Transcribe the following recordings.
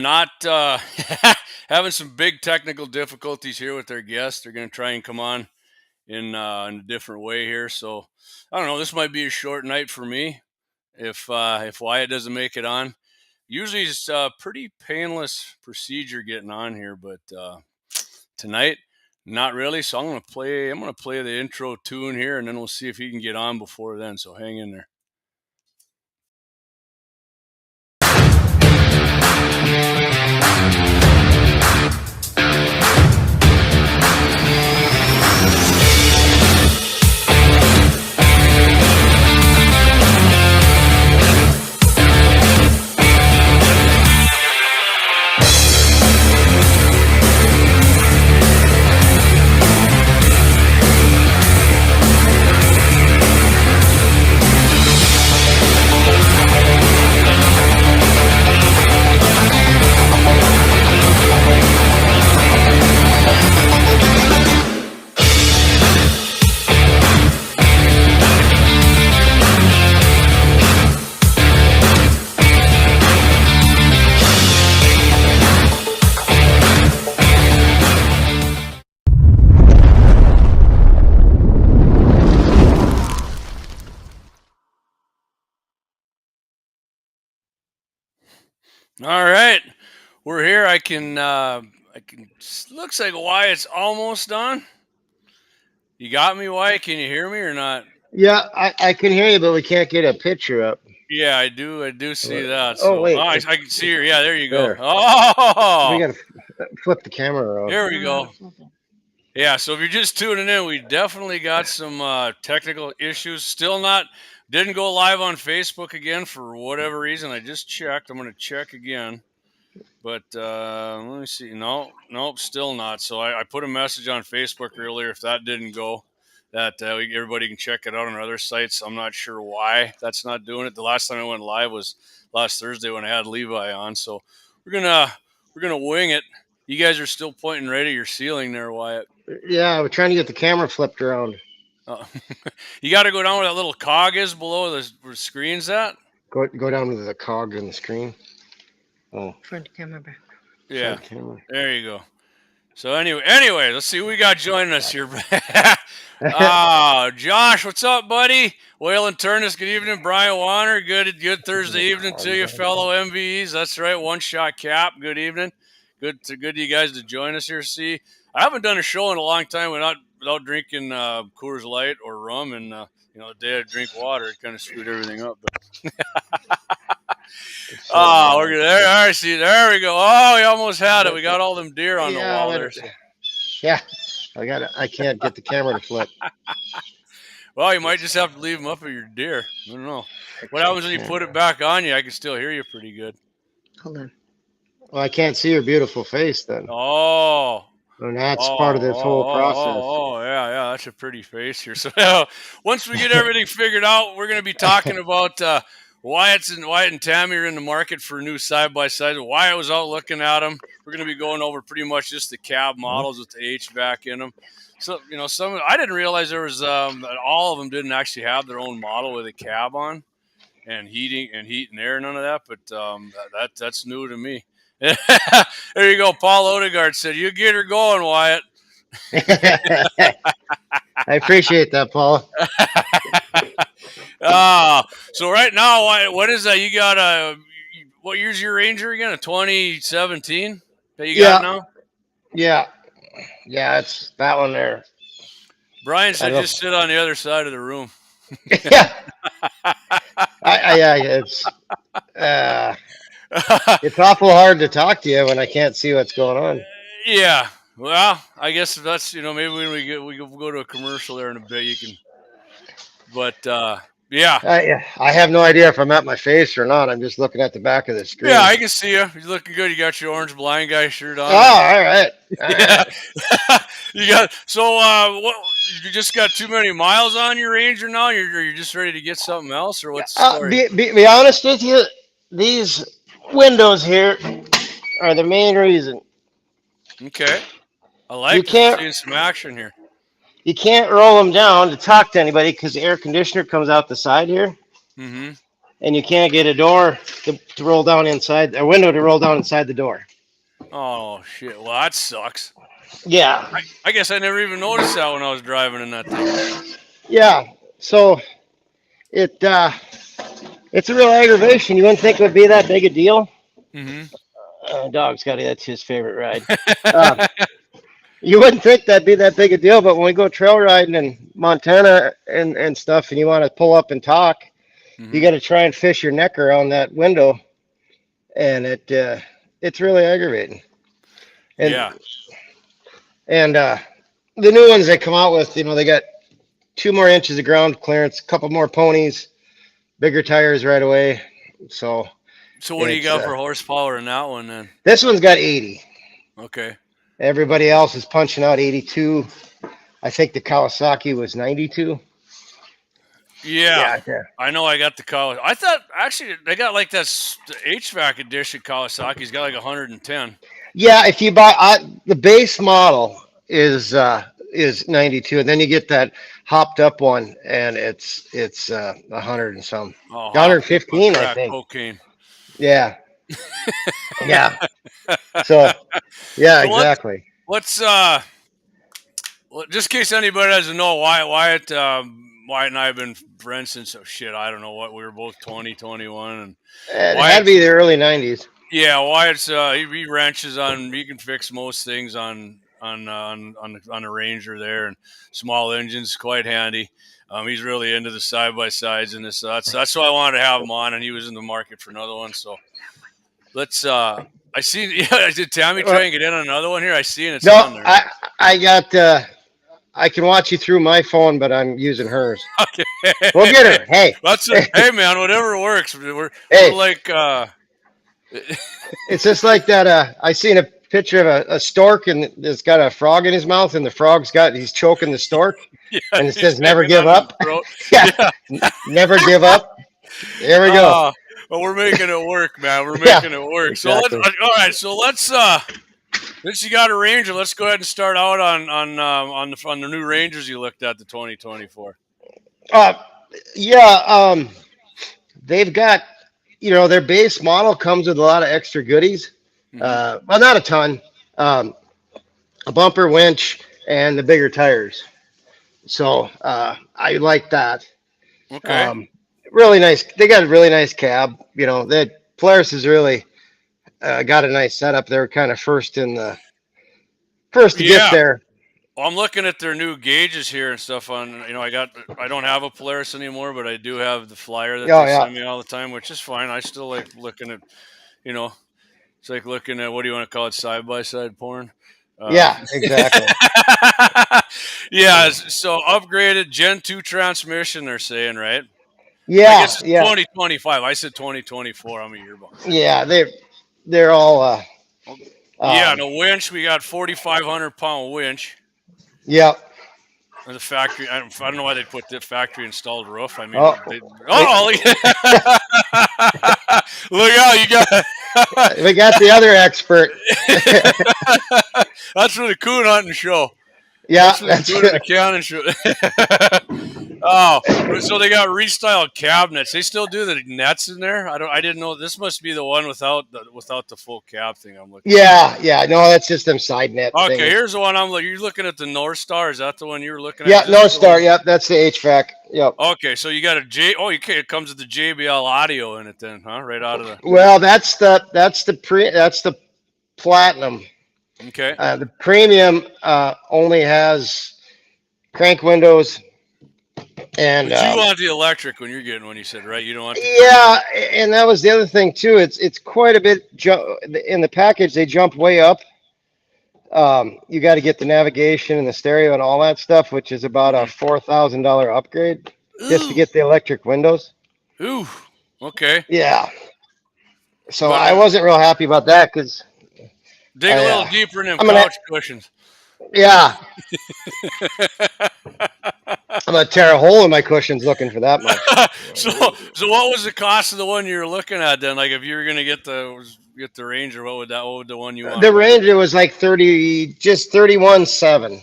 Not having some big technical difficulties here with their guests. They're going to try and come on in a different way here. So I don't know. This might be a short night for me if Wyatt doesn't make it on. Usually it's a pretty painless procedure getting on here, but tonight not really. So I'm going to play the intro tune here, and then we'll see if he can get on before then. So hang in there. All right, we're here. I can. Looks like Wyatt's almost done. You got me, Wyatt? Can you hear me or not? Yeah, I can hear you, but we can't get a picture up. Yeah, I do see that. So, oh, wait. I can see her. Yeah, there you go. There. Oh! We got to flip the camera around. Here we go. Yeah, so if you're just tuning in, we definitely got some technical issues. Didn't go live on Facebook again for whatever reason. I just checked. I'm going to check again. But let me see. Nope, still not. So I put a message on Facebook earlier. If that didn't go, that everybody can check it out on our other sites. I'm not sure why that's not doing it. The last time I went live was last Thursday when I had Levi on. So we're gonna wing it. You guys are still pointing right at your ceiling there, Wyatt. Yeah, we're trying to get the camera flipped around. You got to go down where that little cog is below where the screen's at. Go down to the cog in the screen. Oh, front camera back. Yeah, there you go. So anyway, let's see who we got joining us here. Josh, what's up, buddy? Waylon Turnus, good evening. Brian Warner, good Thursday evening to you, fellow MVEs. That's right, One Shot Cap. Good evening. Good you guys to join us here. See, I haven't done a show in a long time without drinking Coors Light or rum, and the day I drink water, it kind of screwed everything up. But we're good. There, all right, see, there we go. Oh, we almost had it. We got all them deer on the wall there. Yeah, I can't get the camera to flip. Well, you might just have to leave them up at your deer. I don't know. What happens when you put it back on you? I can still hear you pretty good. Hold on. Well, I can't see your beautiful face then. Oh. And that's part of this whole process. Yeah, that's a pretty face here. So once we get everything figured out, we're going to be talking about Wyatt and Tammy are in the market for new side-by-sides. Wyatt was out looking at them. We're going to be going over pretty much just the cab models with the HVAC in them. So, I didn't realize there was all of them didn't actually have their own model with a cab on and heat and air, none of that. But that's new to me. There you go. Paul Odegaard said, "You get her going, Wyatt." I appreciate that, Paul. So right now, Wyatt, what is that? You got what year's your Ranger again? A 2017 that you got now? Yeah, it's that one there. Brian said just sit on the other side of the room. Yeah. It's awful hard to talk to you when I can't see what's going on. Yeah. Well, I guess that's, maybe when we go to a commercial there in a bit, you can, but, yeah. I have no idea if I'm at my face or not. I'm just looking at the back of the screen. Yeah, I can see you. You're looking good. You got your orange blind guy shirt on. Oh, all right. Yeah. You got, so, you just got too many miles on your Ranger now? You're just ready to get something else, or what's the story? Be honest with you, these windows here are the main reason. Okay. I like seeing some action here. You can't roll them down to talk to anybody because the air conditioner comes out the side here. Mm-hmm. and you can't get a door to roll down inside, a window to roll down inside the door. Oh shit! Well, that sucks. Yeah, I guess I never even noticed that when I was driving in that thing. yeah. So it's a real aggravation. You wouldn't think it would be that big a deal. Mm-hmm. Dog's got it. That's his favorite ride. Uh, you wouldn't think that'd be that big a deal, but when we go trail riding in Montana and stuff, and you want to pull up and talk, you got to try and fish your neck around that window, and it's really aggravating. And, yeah. And the new ones they come out with, they got 2 more inches of ground clearance, a couple more ponies, bigger tires right away. So what do you got for horsepower in that one then? This one's got 80. Okay. Everybody else is punching out 82. I think the Kawasaki was 92. Yeah. I know I got the Kawasaki. I thought actually they got like that HVAC edition Kawasaki's got like 110. Yeah, if you buy the base model is 92, and then you get that hopped up one, and it's 100 and some, 115, I think. Cocaine. Yeah. Yeah. So, yeah, so exactly. Let's just in case anybody doesn't know, Wyatt and I have been friends since I don't know what, we were both 20, 21, and it had to be the early 90s. Yeah, Wyatt's he ranches on. He can fix most things on a Ranger there, and small engines, quite handy. He's really into the side by sides and this. That's why I wanted to have him on, and he was in the market for another one. So let's. I see. Yeah, did Tammy try and get in on another one here? I see it's on there. I got. I can watch you through my phone, but I'm using hers. Okay, we'll get her. Hey, hey man, whatever works. We're like. It's just like that. I seen a picture of a stork, and it's got a frog in his mouth, and the frog's he's choking the stork, and it says "Never give up." Yeah, never give up. There we go. Well, we're making it work, man. We're making it work. Exactly. So let's since you got a Ranger, let's go ahead and start out on the new Rangers you looked at, the 2024. Yeah. They've got. Their base model comes with a lot of extra goodies. Well, not a ton. A bumper, winch, and the bigger tires. So I like that. Okay. Really nice. They got a really nice cab. That Polaris has really got a nice setup. They're kind of first to get there. Well, I'm looking at their new gauges here and stuff on, I don't have a Polaris anymore, but I do have the Flyer that they send me all the time, which is fine. I still like looking at, it's like looking at, what do you want to call it, side-by-side porn? Yeah, exactly. Yeah, so upgraded Gen 2 transmission, they're saying, right? Yeah, I guess it's 2025. I said 2024. I'm a year behind. Yeah, they're all... yeah, and a winch, we got 4,500-pound winch. Yep. The factory. I don't know why they put the factory installed roof. I mean, look out! You got. We got the other expert. That's for the coon hunting show. Yeah, that's for the cannon show. Oh, so they got restyled cabinets. They still do the nets in there. I didn't know. This must be the one without the full cab thing. I'm looking. Yeah. No, that's just them side net. Okay, things. Here's the one I'm looking. You're looking at the North Star. Is that the one you were looking at? Yeah, North Star. Yep, that's the HVAC. Yep. Okay, so you got a J. Oh, it comes with the JBL audio in it, then, huh? Right out of the. Well, that's the platinum. Okay. The premium only has crank windows. And but you want the electric when you said, right? You don't want. Yeah, and that was the other thing too. It's quite a bit in the package. They jump way up. You got to get the navigation and the stereo and all that stuff, which is about a $4,000 upgrade just to get the electric windows. Ooh. Okay. Yeah. So I wasn't real happy about that because. Dig a little deeper in them couch cushions. Yeah. I'm gonna tear a hole in my cushions looking for that much. So what was the cost of the one you were looking at then? Like if you were gonna get the Ranger, what would the one you want? The Ranger was like 31.7.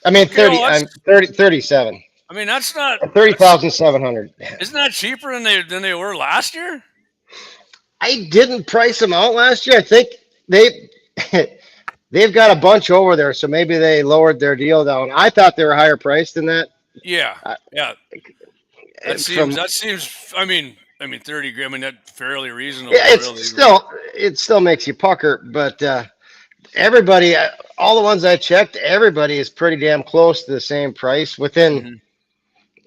I mean 37. I mean, that's not 30,700. Isn't that cheaper than they were last year? I didn't price them out last year. I think they they've got a bunch over there, so maybe they lowered their deal down. I thought they were higher priced than that. Yeah, yeah. From That seems. I mean, 30 grand. I mean, that's fairly reasonable, yeah, really. it still makes you pucker, but everybody, all the ones I checked, everybody is pretty damn close to the same price, within Mm-hmm.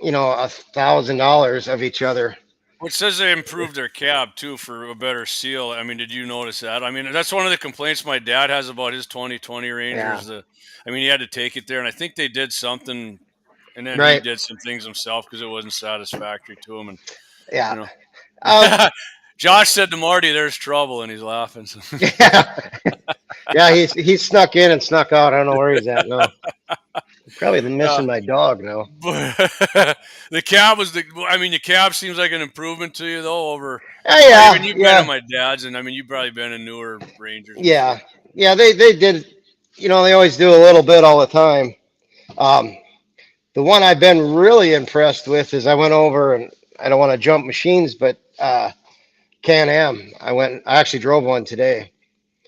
$1,000 of each other. Well, it says they improved their cab too for a better seal. I mean, did you notice that? I mean, that's one of the complaints my dad has about his 2020 Ranger. Yeah, I mean, he had to take it there, and I think they did something, and then he right. did some things himself because it wasn't satisfactory to him. And Yeah. you know, Um, Josh said to Marty, "There's trouble," and he's laughing. yeah. Yeah, he snuck in and snuck out. I don't know where he's at now. Probably missing my dog now. The cab was I mean, the cab seems like an improvement to you though. Over, Yeah, even you've been yeah, in my dad's, and I mean, you've probably been in newer Rangers yeah, before. yeah. They did. They always do a little bit all the time. Um, the one I've been really impressed with is I went over, and I don't want to jump machines, but Can-Am. I actually drove one today,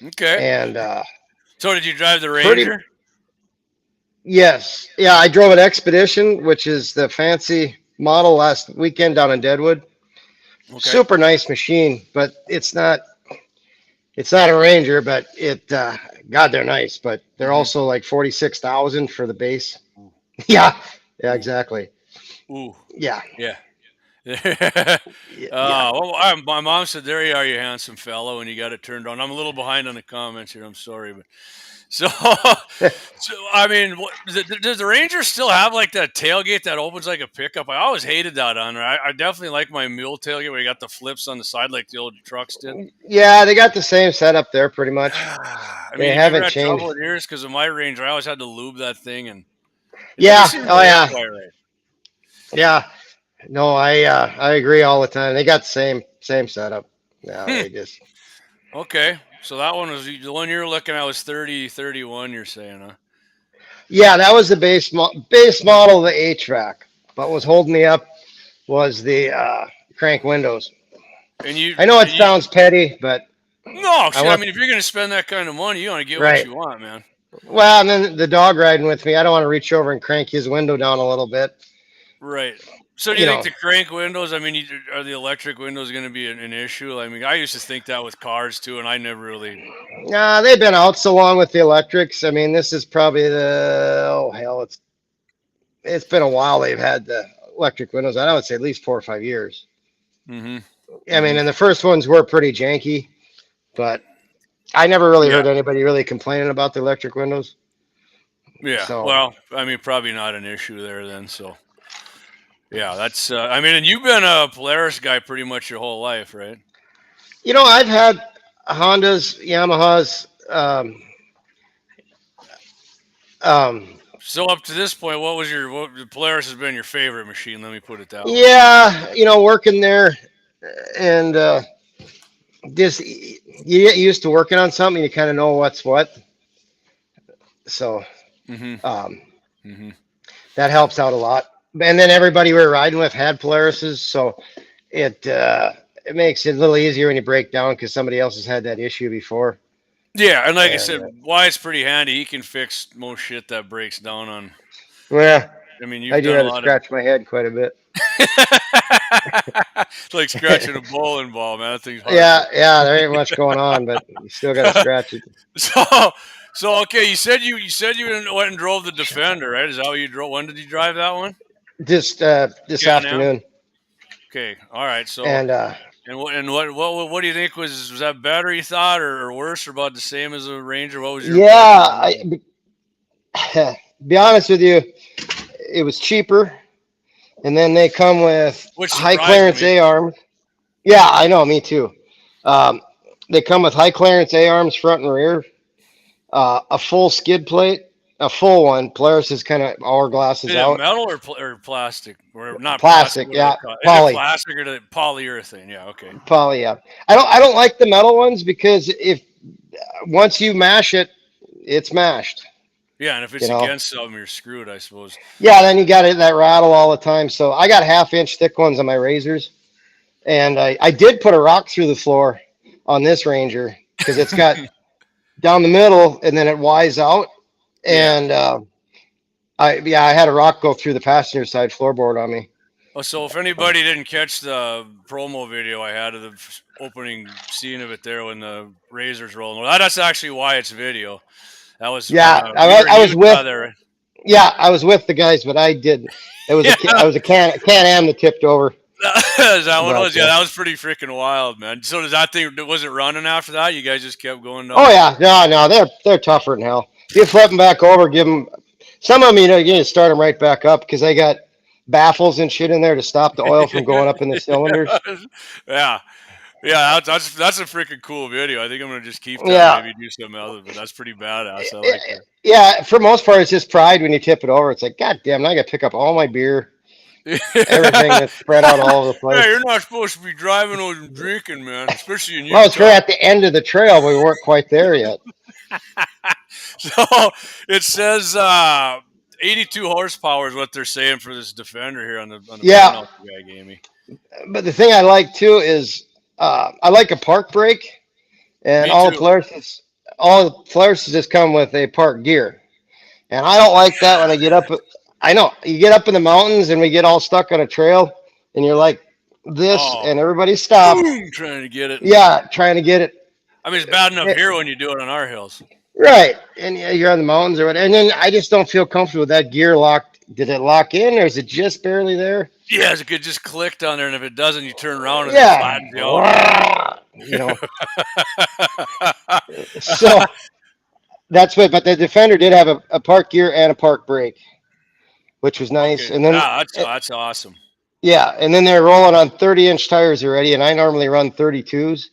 Okay. and So did you drive the pretty. Ranger? Yes, yeah. I drove an Expedition, which is the fancy model, last weekend down in Deadwood. Okay. Super nice machine, but it's not a Ranger, but God, they're nice, but they're also like 46,000 for the base. Yeah, yeah, Ooh. exactly. Ooh. Yeah, Yeah. yeah. Well, my mom said, "There you are, you handsome fellow," and you got it turned on. I'm a little behind on the comments here. I'm sorry, but so, so I mean, does the Ranger still have like that tailgate that opens like a pickup? I always hated that on there. I definitely like my mule tailgate where you got the flips on the side like the old trucks did. Yeah, they got the same setup there pretty much. I They mean, have you ever haven't had trouble changed. with yours? Because of my Ranger, I always had to lube that thing, and it didn't Yeah, seem to oh work yeah, quite right. yeah. No, I agree all the time. They got the same setup. Yeah, they just. Okay, so that one was the one you're looking at was 31. You're saying, huh? Yeah, that was the base model of the HVAC. What was holding me up was the crank windows. And you, I know it and you, sounds petty, but no I shit. I want mean, if you're gonna spend that kind of money, you want to get what right. you want, man. Well, and then the dog riding with me, I don't want to reach over and crank his window down a little bit. Right. So do You you think know, the crank windows? I mean, are the electric windows going to be an issue? I mean, I used to think that with cars too, and I never really. nah, they've been out so long with the electrics. I mean, this is probably it's been a while they've had the electric windows. I would say at least 4 or 5 years. Mm-hmm. I mean, Mm-hmm. and the first ones were pretty janky, but I never really Yeah. heard anybody really complaining about the electric windows. Yeah. So, Well, I mean, probably not an issue there then. So yeah, that's. I mean, and you've been a Polaris guy pretty much your whole life, right? I've had Hondas, Yamahas. Um, So up to this point, what Polaris has been your favorite machine? Let me put it that way. yeah, working there, and just you get used to working on something, you kind of know what's what. So Mm-hmm. um, Mm-hmm. that helps out a lot. And then everybody we were riding with had Polarises, so it makes it a little easier when you break down because somebody else has had that issue before. Yeah, and like I And said, Wyatt's pretty handy. He can fix most shit that breaks down on. yeah, I mean, I you've do done a have to lot of. scratch my head quite a bit. It's like scratching a bowling ball, man. That thing's hard. Yeah, there ain't much going on, but you still got to scratch it. So okay. You said you went and drove the Defender, right? Is that what you drove? When did you drive that one? This Can-Am? afternoon, Okay. All right. So and what do you think was that better? You thought, or worse, or about the same as a Ranger? What was your yeah, impression? be honest with you, it was cheaper, and then they come with Which high surprised clearance me. A arms. Yeah, I know, me too. Um, they come with high clearance A arms front and rear, a full skid plate, a full one. Polaris is kind of hourglass is Is it out. metal or plastic? Or not plastic? Plastic, What do they yeah, call it? Is it poly, plastic or polyurethane? Yeah. Okay. poly. Yeah, I don't like the metal ones because if once you mash it, it's mashed. Yeah, and if it's you know. against something, you're screwed, I suppose. Yeah, then you got it that rattle all the time. So I got 1/2 inch thick ones on my razors, and I did put a rock through the floor on this Ranger because it's got down the middle and then it wise out, Yeah. and I had a rock go through the passenger side floorboard on me. Oh, so if anybody didn't catch the promo video I had of the opening scene of it there when the razors rolling, well, that's actually Wyatt's video. That was when Yeah, we were in I was with Utah there. yeah I was with the guys, but I did. It was Yeah, I was a Can-Am that tipped over. that one But was. Yeah, that was pretty freaking wild, man. So does that thing, was it running after that? You guys just kept going oh down? yeah, no, they're tougher than hell. You flip them back over, give them some of them. You need to start them right back up because they got baffles and shit in there to stop the oil from going up in the cylinders. Yeah. Yeah, that's a freaking cool video. I think I'm gonna just keep that and Yeah, maybe do something else, but that's pretty badass. I like it. yeah. For most part, it's just pride when you tip it over. It's like, God damn, now I got to pick up all my beer, everything that's spread out all over the place. Yeah, you're not supposed to be driving and drinking, man, especially in Well, it's Utah. right at the end of the trail, but we weren't quite there yet. So it says 82 horsepower is what they're saying for this Defender here on the Yeah, printout the guy gave me. but the thing I like too is I like a park brake, and Me too. all the Polaris just come with a park gear, and I don't like that when I get up. I know you get up in the mountains and we get all stuck on a trail, and you're like this, Oh, and everybody stop. boom, trying to get it. Yeah, trying to get it. I mean, it's bad enough Eh, here when you do it on our hills. right, and yeah, you're on the mountains or whatever, and then I just don't feel comfortable with that gear locked. Did it lock in, or is it just barely there? Yeah, it could just click down there, and if it doesn't, you turn around and it Yeah, flattens you out. you know. So that's what. But the Defender did have a park gear and a park brake, which was nice. Okay, And then yeah, that's awesome. yeah, and then they're rolling on 30-inch tires already, and I normally run 32s,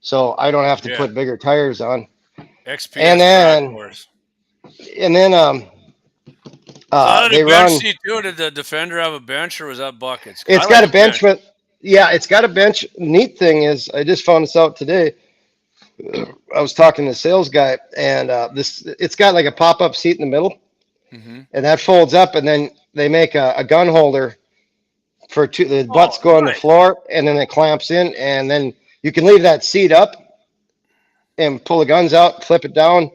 so I don't have to Yeah, put bigger tires on. And XPS track then course. and then So how did they the bench run. seat do? Did the Defender have a bench or was that buckets? I It's like got a a bench. bench, but yeah, it's got a bench. Neat thing is, I just found this out today. I was talking to the sales guy, and it's got like a pop-up seat in the middle, Mm-hmm. and that folds up, and then they make a gun holder for two. The butts Oh, go on the nice. floor, and then it clamps in, and then you can leave that seat up and pull the guns out, flip it down,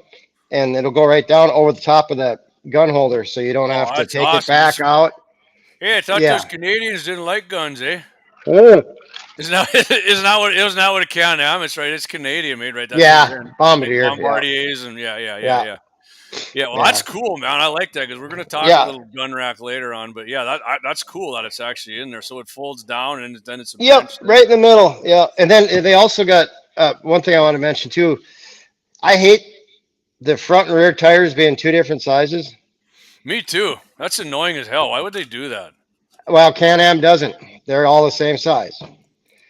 and it'll go right down over the top of that gun holder, so you don't Oh, have to that's take it awesome. back out. Hey, I thought Yeah. those Canadians didn't like guns, eh? Oh, Isn't that isn't that what a Can-Am? It's right. It's Canadian made, right? That's what we're yeah, hearing. Like Bombardier. Yeah, Bombardiers and yeah. yeah, Yeah, well, that's yeah, cool, man. I like that because we're gonna talk a yeah. little gun rack later on. But yeah, that's cool that it's actually in there. So it folds down and then it's a Yep, bench there. right in the middle. Yeah, and then they also got one thing I want to mention too. I hate the front and rear tires being two different sizes. Me too. That's annoying as hell. Why would they do that? Well, Can-Am doesn't. They're all the same size. So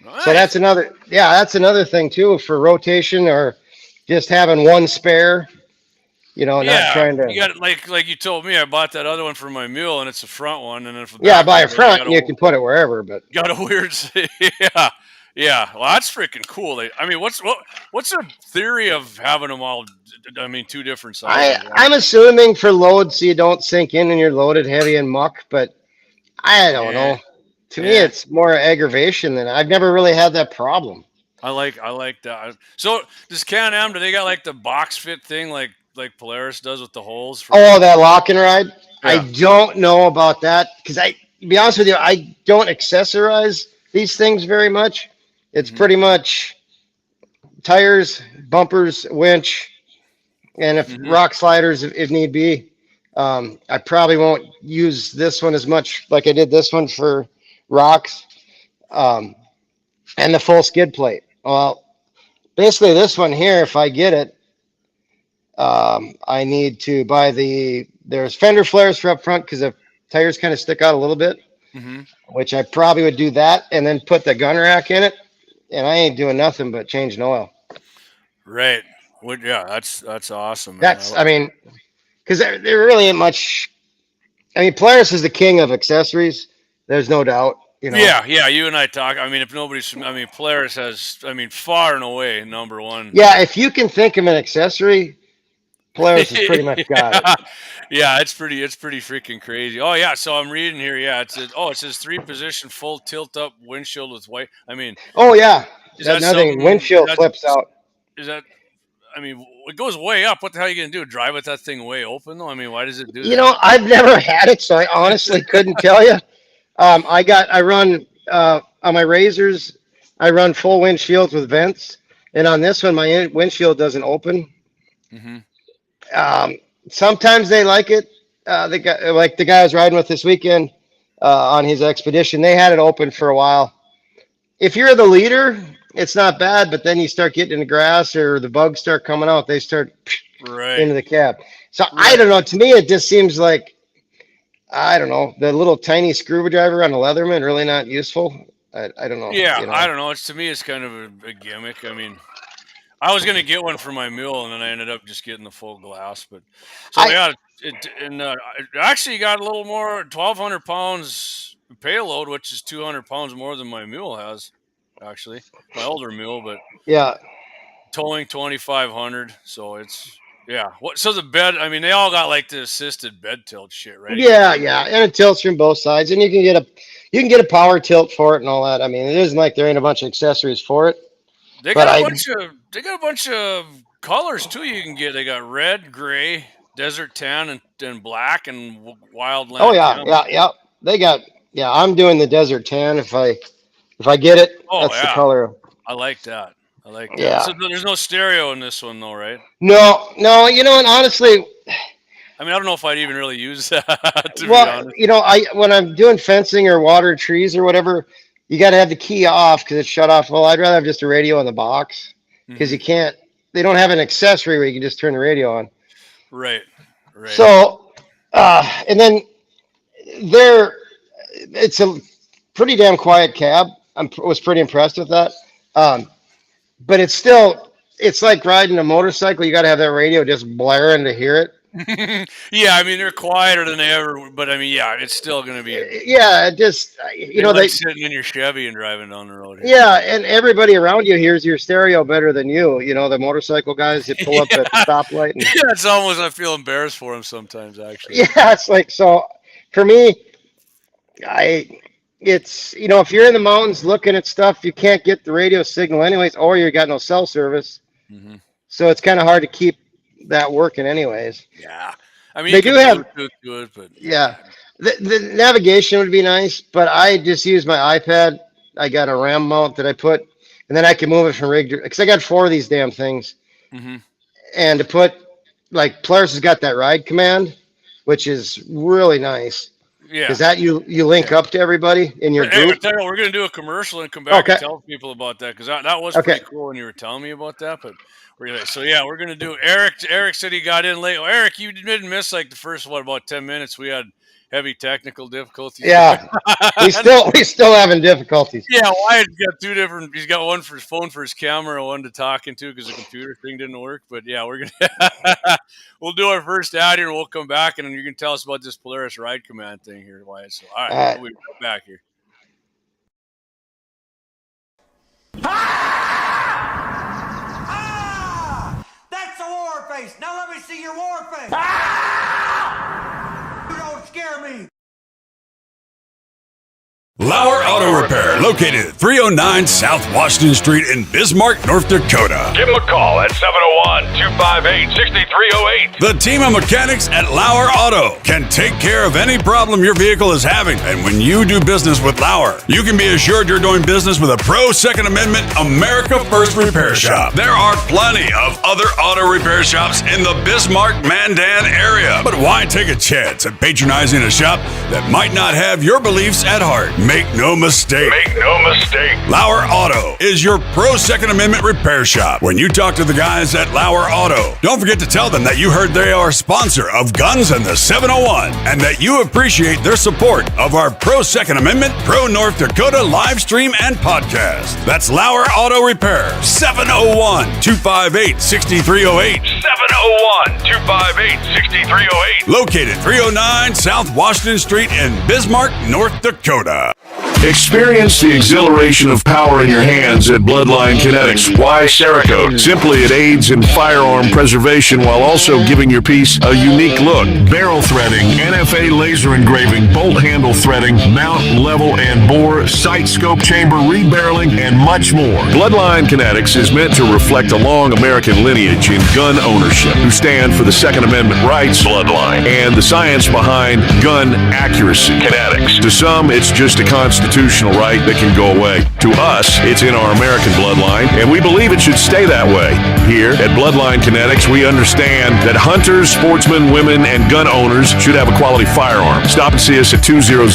Nice. that's another thing too for rotation or just having one spare. Not Yeah, trying to. you got like you told me. I bought that other one for my mule, and it's a front one, and then for the Yeah, back by one, a front you can put it wherever, but got a weird. Yeah, yeah. Well, that's freaking cool. I mean, what's the theory of having them all? I mean, two different sizes. I'm assuming for load so you don't sink in and you're loaded heavy and muck, but I don't Yeah, know. To me, yeah. it's more aggravation than I've never really had that problem. I like that. So does Can-Am? Do they got like the box fit thing like Polaris does with the holes? Oh, that lock and ride. I Yeah. don't know about that because to be honest with you, I don't accessorize these things very much. It's Hmm. pretty much tires, bumpers, winch, and if Hmm. rock sliders if need be. I probably won't use this one as much like I did this one for rocks, um, and the full skid plate. Well, basically this one here, if I get it, I need to buy there's fender flares for up front because the tires kind of stick out a little bit, Hmm. which I probably would do that and then put the gun rack in it. And I ain't doing nothing but changing oil. Right. Yeah, that's awesome, man. I mean, because there really ain't much. I mean, Polaris is the king of accessories. There's no doubt. Yeah. You and I talk. I mean, if nobody's, I mean, Polaris has, I mean, far and away number one. Yeah, if you can think of an accessory, Polaris has pretty much got it. Yeah, it's pretty freaking crazy. Oh yeah, so I'm reading here. Yeah, it says 3-position full tilt up windshield with white. I mean, Oh yeah, is that nothing. something? Windshield flips out. Is that? I mean, it goes way up. What the hell are you gonna do? Drive with that thing way open though? I mean, why does it do that? You know, I've never had it, so I honestly couldn't tell you. I run on my Razors. I run full windshields with vents, and on this one, my windshield doesn't open. Mm-hmm. Sometimes they like it. The guy I was riding with this weekend on his expedition, they had it open for a while. If you're the leader, it's not bad, but then you start getting in the grass or the bugs start coming out, they start into the cab. So I don't know. To me, it just seems like, I don't know, the little tiny screwdriver on a Leatherman really not useful. I don't know. Yeah, you know? I don't know. To me, it's kind of a gimmick. I mean, I was gonna get one for my mule, and then I ended up just getting the full glass. But so it actually got a little more, 1,200 pounds payload, which is 200 pounds more than my mule has. Actually, my older mule, but yeah, towing 2,500. So it's So the bed, I mean, they all got like the assisted bed tilt shit, right? Yeah, and it tilts from both sides, and you can get a power tilt for it and all that. I mean, it isn't like there ain't a bunch of accessories for it. They got a bunch of colors too. You can get. They got red, gray, desert tan, and black, and wildland. Oh yeah. They got. Yeah, I'm doing the desert tan. If I get it, that's the color. I like that. Yeah. So there's no stereo in this one though, right? No. You know, and honestly, I mean, I don't know if I'd even really use that. Be honest. You know, when I'm doing fencing or water trees or whatever, you got to have the key off because it's shut off. Well, I'd rather have just a radio in the box because you can't. They don't have an accessory where you can just turn the radio on. Right. So, and then it's a pretty damn quiet cab. I was pretty impressed with that. But it's like riding a motorcycle. You got to have that radio just blaring to hear it. Yeah, I mean, they're quieter than they ever, but I mean, yeah, it's still going to be. Yeah, just, like sitting in your Chevy and driving down the road here. Yeah, and everybody around you hears your stereo better than you. You know, the motorcycle guys that pull up at the stoplight. And, yeah, it's almost, I feel embarrassed for them sometimes, actually. Yeah, it's like, so for me, it's, you know, if you're in the mountains looking at stuff, you can't get the radio signal anyways, or you got no cell service. Mm-hmm. So it's kind of hard to keep that working anyways. Yeah. I mean, they do have good, but yeah. The navigation would be nice, but I just use my iPad. I got a RAM mount that I put, and then I can move it from rig to, because I got 4 of these damn things. Mm-hmm. And to put, like, Polaris has got that ride command, which is really nice. Yeah. Because that you link up to everybody in your group. We're going to do a commercial and come back and tell people about that, because that was pretty cool when you were telling me about that. But we're going to do Eric said he got in late. Well, Eric, you didn't miss like the first about 10 minutes. We had heavy technical difficulties. Yeah. we still having difficulties. Yeah, Wyatt's got 2 different. He's got one for his phone for his camera, one to talk into because the computer thing didn't work. But yeah, we'll do our first ad here and we'll come back and you can tell us about this Polaris ride command thing here, Wyatt. So all right, we'll be back here. That's a war face. Now let me see your war face. You don't scare me. Lauer Auto Repair, located at 309 South Washington Street in Bismarck, North Dakota. Give them a call at 701-258-6308. The team of mechanics at Lauer Auto can take care of any problem your vehicle is having. And when you do business with Lauer, you can be assured you're doing business with a pro Second Amendment America First repair shop. There are plenty of other auto repair shops in the Bismarck-Mandan area. But why take a chance at patronizing a shop that might not have your beliefs at heart? Make no mistake. Lauer Auto is your pro Second Amendment repair shop. When you talk to the guys at Lauer Auto, don't forget to tell them that you heard they are a sponsor of Guns and the 701 and that you appreciate their support of our pro Second Amendment, pro North Dakota live stream and podcast. That's Lauer Auto Repair, 701-258-6308. 701-258-6308. Located 309 South Washington Street in Bismarck, North Dakota. Experience the exhilaration of power in your hands at Bloodline Kinetics. Why Cerakote? Simply, it aids in firearm preservation while also giving your piece a unique look. Barrel threading, NFA laser engraving, bolt handle threading, mount, level, and bore, sight scope chamber, rebarreling, and much more. Bloodline Kinetics is meant to reflect a long American lineage in gun ownership, who stand for the Second Amendment rights, Bloodline, and the science behind gun accuracy. Kinetics. To some, it's just a constitutional right that can go away. To us, it's in our American bloodline, and we believe it should stay that way. Here at Bloodline Kinetics, we understand that hunters, sportsmen, women, and gun owners should have a quality firearm. Stop and see us at 2008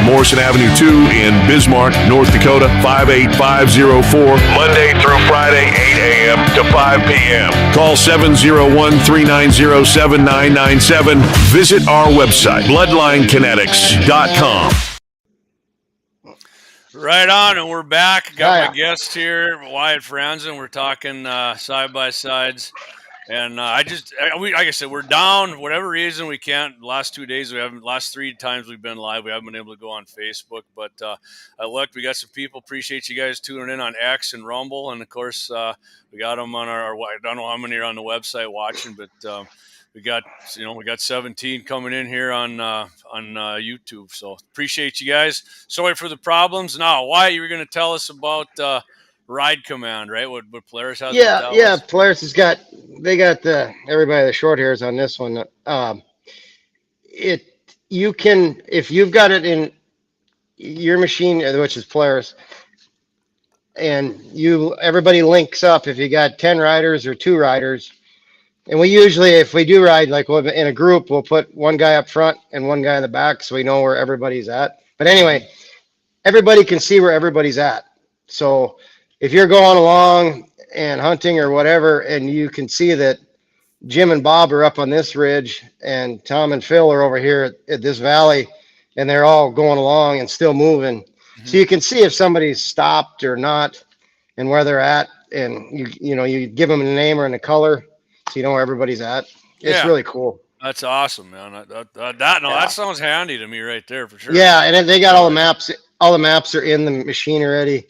Morrison Avenue 2 in Bismarck, North Dakota, 58504, Monday through Friday, 8 a.m. to 5 p.m. Call 701-390-7997. Visit our website, bloodlinekinetics.com. Right on, and we're back. Got my guest here, Wyatt Franzen. We're talking side-by-sides. And like I said, we're down. Whatever reason, we can't. Last 2 days, last 3 times we've been live, we haven't been able to go on Facebook. But I looked, we got some people. Appreciate you guys tuning in on X and Rumble. And of course, we got them on our I don't know how many are on the website watching, but we got 17 coming in here on YouTube. So appreciate you guys. Sorry for the problems. Now, Wyatt, you were going to tell us about Ride Command, right? What Polaris has? Yeah. Polaris has got everybody the short hairs on this one. You can, if you've got it in your machine, which is Polaris, and everybody links up. If you got 10 riders or 2 riders, and we usually, if we do ride like in a group, we'll put one guy up front and one guy in the back, so we know where everybody's at. But anyway, everybody can see where everybody's at. So if you're going along and hunting or whatever, and you can see that Jim and Bob are up on this ridge and Tom and Phil are over here at this valley, and they're all going along and still moving. Mm-hmm. So you can see if somebody's stopped or not and where they're at. And you give them a name or a color, so you know where everybody's at. It's really cool. That's awesome, man. That sounds handy to me right there for sure. Yeah, and they got all the maps. All the maps are in the machine already.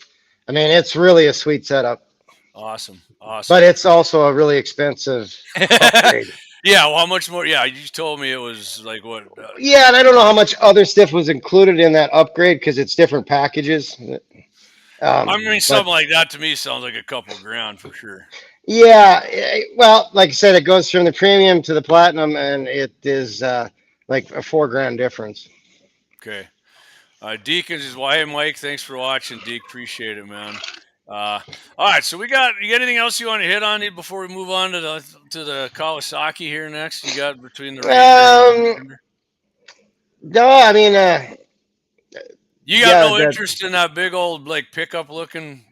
I mean, it's really a sweet setup. Awesome. But it's also a really expensive upgrade. Yeah, well, how much more? Yeah, you told me it was like what? Yeah, and I don't know how much other stuff was included in that upgrade because it's different packages. Something like that to me sounds like a couple grand for sure. Yeah, well, like I said, it goes from the premium to the platinum, and it is like a $4,000 difference. Okay. Deacons is why. Hey, Mike, thanks for watching, Deke. Appreciate it, man. All right, so you got anything else you want to hit on before we move on to the Kawasaki here next? You got between the Ranger no, I mean, you got no interest in that big old like pickup looking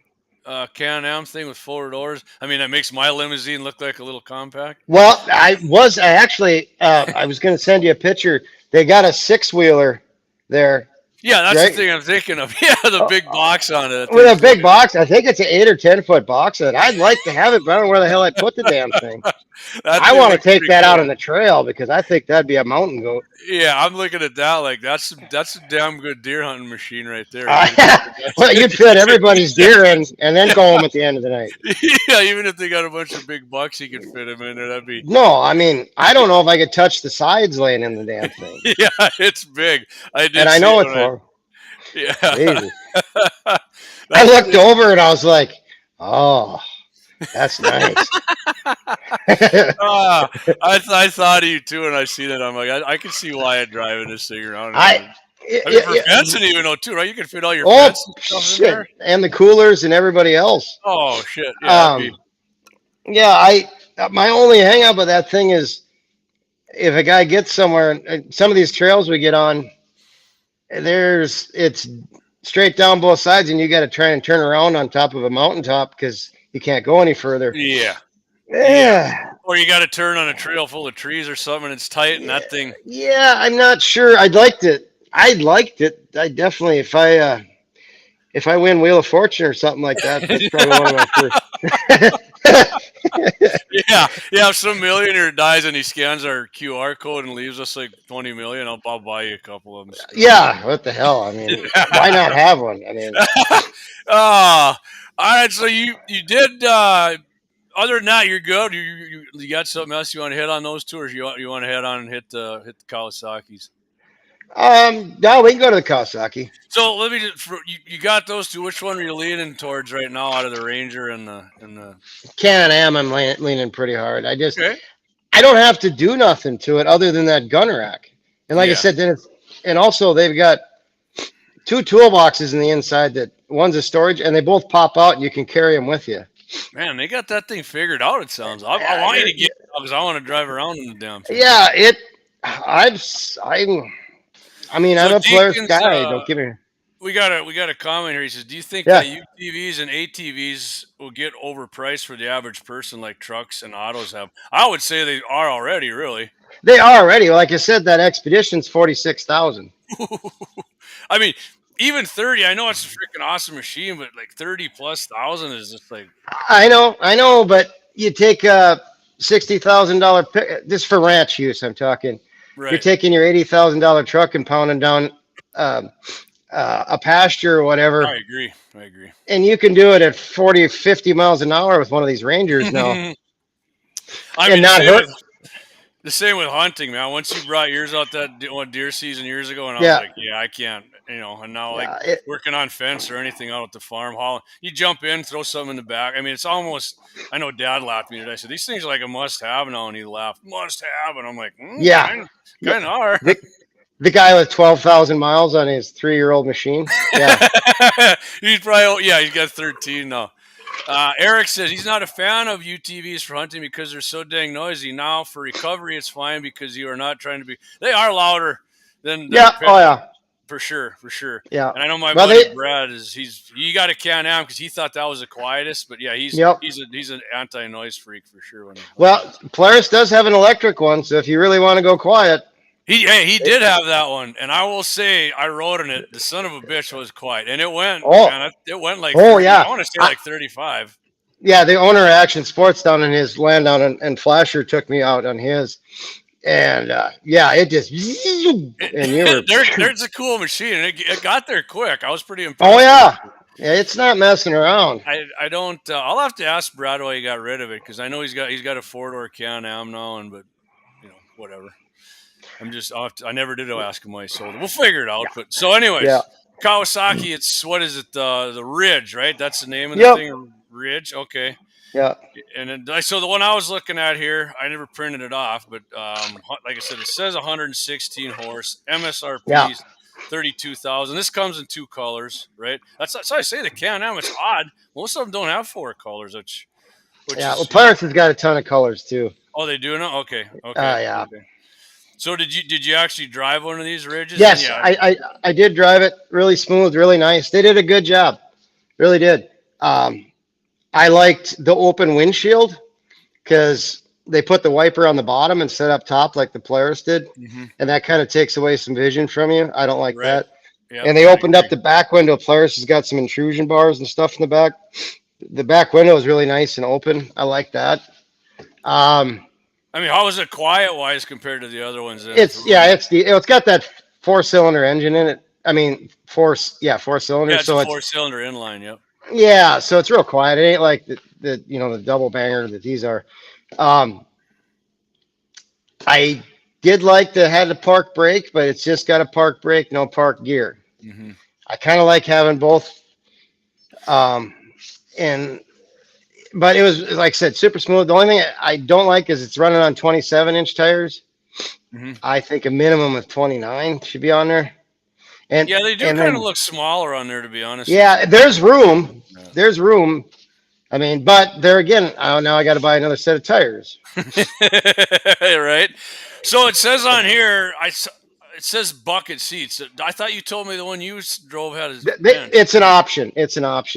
Can-Am thing with 4 doors? I mean, that makes my limousine look like a little compact. Well, I was going to send you a picture. They got a 6-wheeler there. Yeah, that's the thing I'm thinking of. Yeah, the big box on it. With a big box. I think it's an 8 or 10 foot box. And I'd like to have it, but I don't know where the hell I put the damn thing. I want to take that out on the trail because I think that'd be a mountain goat. Yeah, I'm looking at that like that's a damn good deer hunting machine right there. Well, you'd fit everybody's deer in and then go home at the end of the night. Yeah, even if they got a bunch of big bucks, you could fit them in there. That'd be. No, I mean, I don't know if I could touch the sides laying in the damn thing. Yeah, it's big. I know it's for. Yeah. I looked over and I was like, oh, that's nice. I thought of you too, and I see that. I'm like, I can see Wyatt driving this thing around. For fencing, even though too, right? You can fit all your fence and stuff in there. And the coolers and everybody else. Oh shit! Yeah. My only hang up with that thing is if a guy gets somewhere. Some of these trails we get on, it's straight down both sides, and you got to try and turn around on top of a mountaintop because you can't go any further. Yeah. Or you got to turn on a trail full of trees or something, and it's tight, and that thing. Yeah, I'm not sure. I liked it. I definitely, if I win Wheel of Fortune or something like that, that's probably one of my first. Yeah. If some millionaire dies and he scans our QR code and leaves us like 20 million, I'll buy you a couple of them still. Yeah, what the hell? I mean, why not have one? I mean, All right. So you did. Other than that, you're good. You got something else you want to hit on those two, or you want to head on and hit the Kawasaki's? no, we can go to the Kawasaki. So let me just. You got those two. Which one are you leaning towards right now, out of the Ranger and the? Can-Am, I'm leaning pretty hard. I Okay. don't have to do nothing to it other than that gun rack. And like I said, then and also they've got 2 toolboxes in the inside that one's a storage, and they both pop out and you can carry them with you. Man, they got that thing figured out. It sounds. I want you to get it because I want to drive around in the damn thing. Yeah, I'm a Polaris guy. Don't give me. We got a comment here. He says, "Do you think that UTVs and ATVs will get overpriced for the average person like trucks and autos have?" I would say they are already. Really, They are already. Like I said, that Expedition's 46,000. I mean, even 30. I know it's a freaking awesome machine, but like 30,000+ is just like. I know, but you take a $60,000 just for ranch use. I'm talking. Right. You're taking your $80,000 truck and pounding down a pasture or whatever. I agree. And you can do it at 40, 50 miles an hour with one of these Rangers now. Not hurt. The same with hunting, man. Once you brought yours out that deer season years ago, and I was like, I can't, and now working on fence or anything out at the farm hall, you jump in, throw something in the back. I mean, it's almost, I know Dad laughed at me today. I said, these things are like a must have now. And he laughed, must have. And I'm like, kind of are. The guy with 12,000 miles on his 3-year-old machine. Yeah. He's got 13 now. Eric says he's not a fan of UTVs for hunting because they're so dang noisy. Now for recovery, it's fine because you are not trying to be. They are louder than for sure. Yeah, and I know my buddy Brad he got a Can-Am because he thought that was the quietest. But yeah, he's an anti-noise freak for sure. Polaris does have an electric one, so if you really want to go quiet. He did have that one, and I will say I rode in it. The son of a bitch was quiet, and it went. It went like. I want to say like 35. Yeah, the owner of Action Sports down in his land down and Flasher took me out on his, and it just. And you were. There's a cool machine, and it got there quick. I was pretty impressed. Oh yeah, it's not messing around. I don't. I'll have to ask Brad why he got rid of it because I know he's got a 4-door Can-Am now, but whatever. I never did ask him why he sold it. We'll figure it out. Yeah. But so, anyways, Kawasaki. It's what is it? The Ridge, right? That's the name of the thing. Ridge. Okay. Yeah. And then, so the one I was looking at here, I never printed it off, but like I said, it says 116 horse, MSRP 32,000. This comes in 2 colors, right? That's I say the Can-Am. It's odd. Most of them don't have 4 colors, which Pirates has got a ton of colors too. Oh, they do now. Okay. Okay. So did you actually drive one of these Ridges? Yes, I did drive it. Really smooth, really nice. They did a good job. Really did. I liked the open windshield because they put the wiper on the bottom and set up top like the Polaris did. Mm-hmm. And that kind of takes away some vision from you. I don't like that. Yep, and they opened up the back window. Polaris has got some intrusion bars and stuff in the back. The back window is really nice and open. I like that. I mean, how is it quiet-wise compared to the other ones? It's got that 4-cylinder engine in it. I mean, 4-cylinder. Yeah, it's a 4-cylinder inline. Yep. Yeah, so it's real quiet. It ain't like the double banger that these are. I did like the had a park brake, but it's just got a park brake, no park gear. Mm-hmm. I kind of like having both. But it was, like I said, super smooth. The only thing I don't like is it's running on 27-inch tires. Mm-hmm. I think a minimum of 29 should be on there. And they do kind of look smaller on there, to be honest. Yeah, there's room. Yeah. There's room. I mean, but there again, now I got to buy another set of tires. Right. So it says on here, it says bucket seats. I thought you told me the one you drove had a bench. It's an option.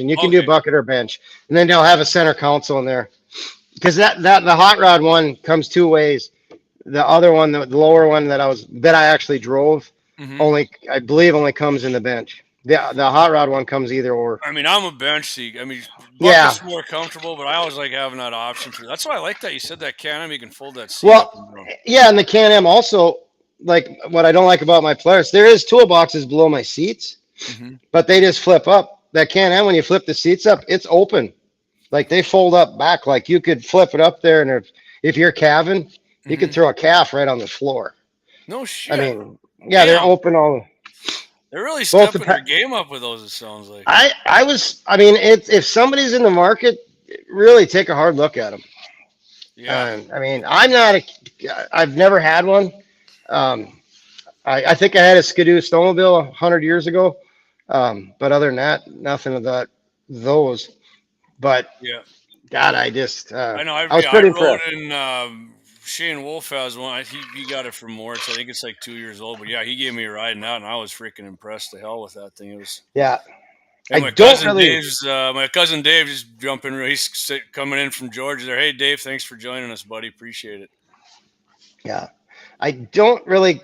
You can do bucket or bench, and then they'll have a center console in there. Because the hot rod one comes 2 ways. The other one, the lower one that I actually drove, mm-hmm. I believe only comes in the bench. The hot rod one comes either or. I mean, I'm a bench seat. I mean, Yeah. bucket's more comfortable, but I always like having that option for. That's why I like that you said that Can-Am. You can fold that seat up and Well, down. yeah, and the Can-Am also, like what I don't like about my Polaris, there is toolboxes below my seats, Mm-hmm. but they just flip up. That Can-Am, when you flip the seats up, it's open. Like they fold up back. Like you could flip it up there, and if you're calving, you could throw a calf right on the floor. No shit. I mean, yeah, they're Damn. open all. They're really Both the stepping their game up with those. It sounds like. I mean, if somebody's in the market, really take a hard look at them. Yeah. I mean, I've never had one. I think I had a Skidoo snowmobile 100 years ago. But other than that, nothing of those. But Yeah. God, I just, I know. I was pretty impressed. rode in. Shane Wolf has one. He got it from Moritz. I think it's like 2 years old. But yeah, he gave me a ride in that, and I was freaking impressed to hell with that thing. It was. Yeah. And I don't really. My cousin Dave just jumping. He's coming in from Georgia. There, hey Dave, thanks for joining us, buddy. Appreciate it. Yeah, I don't really.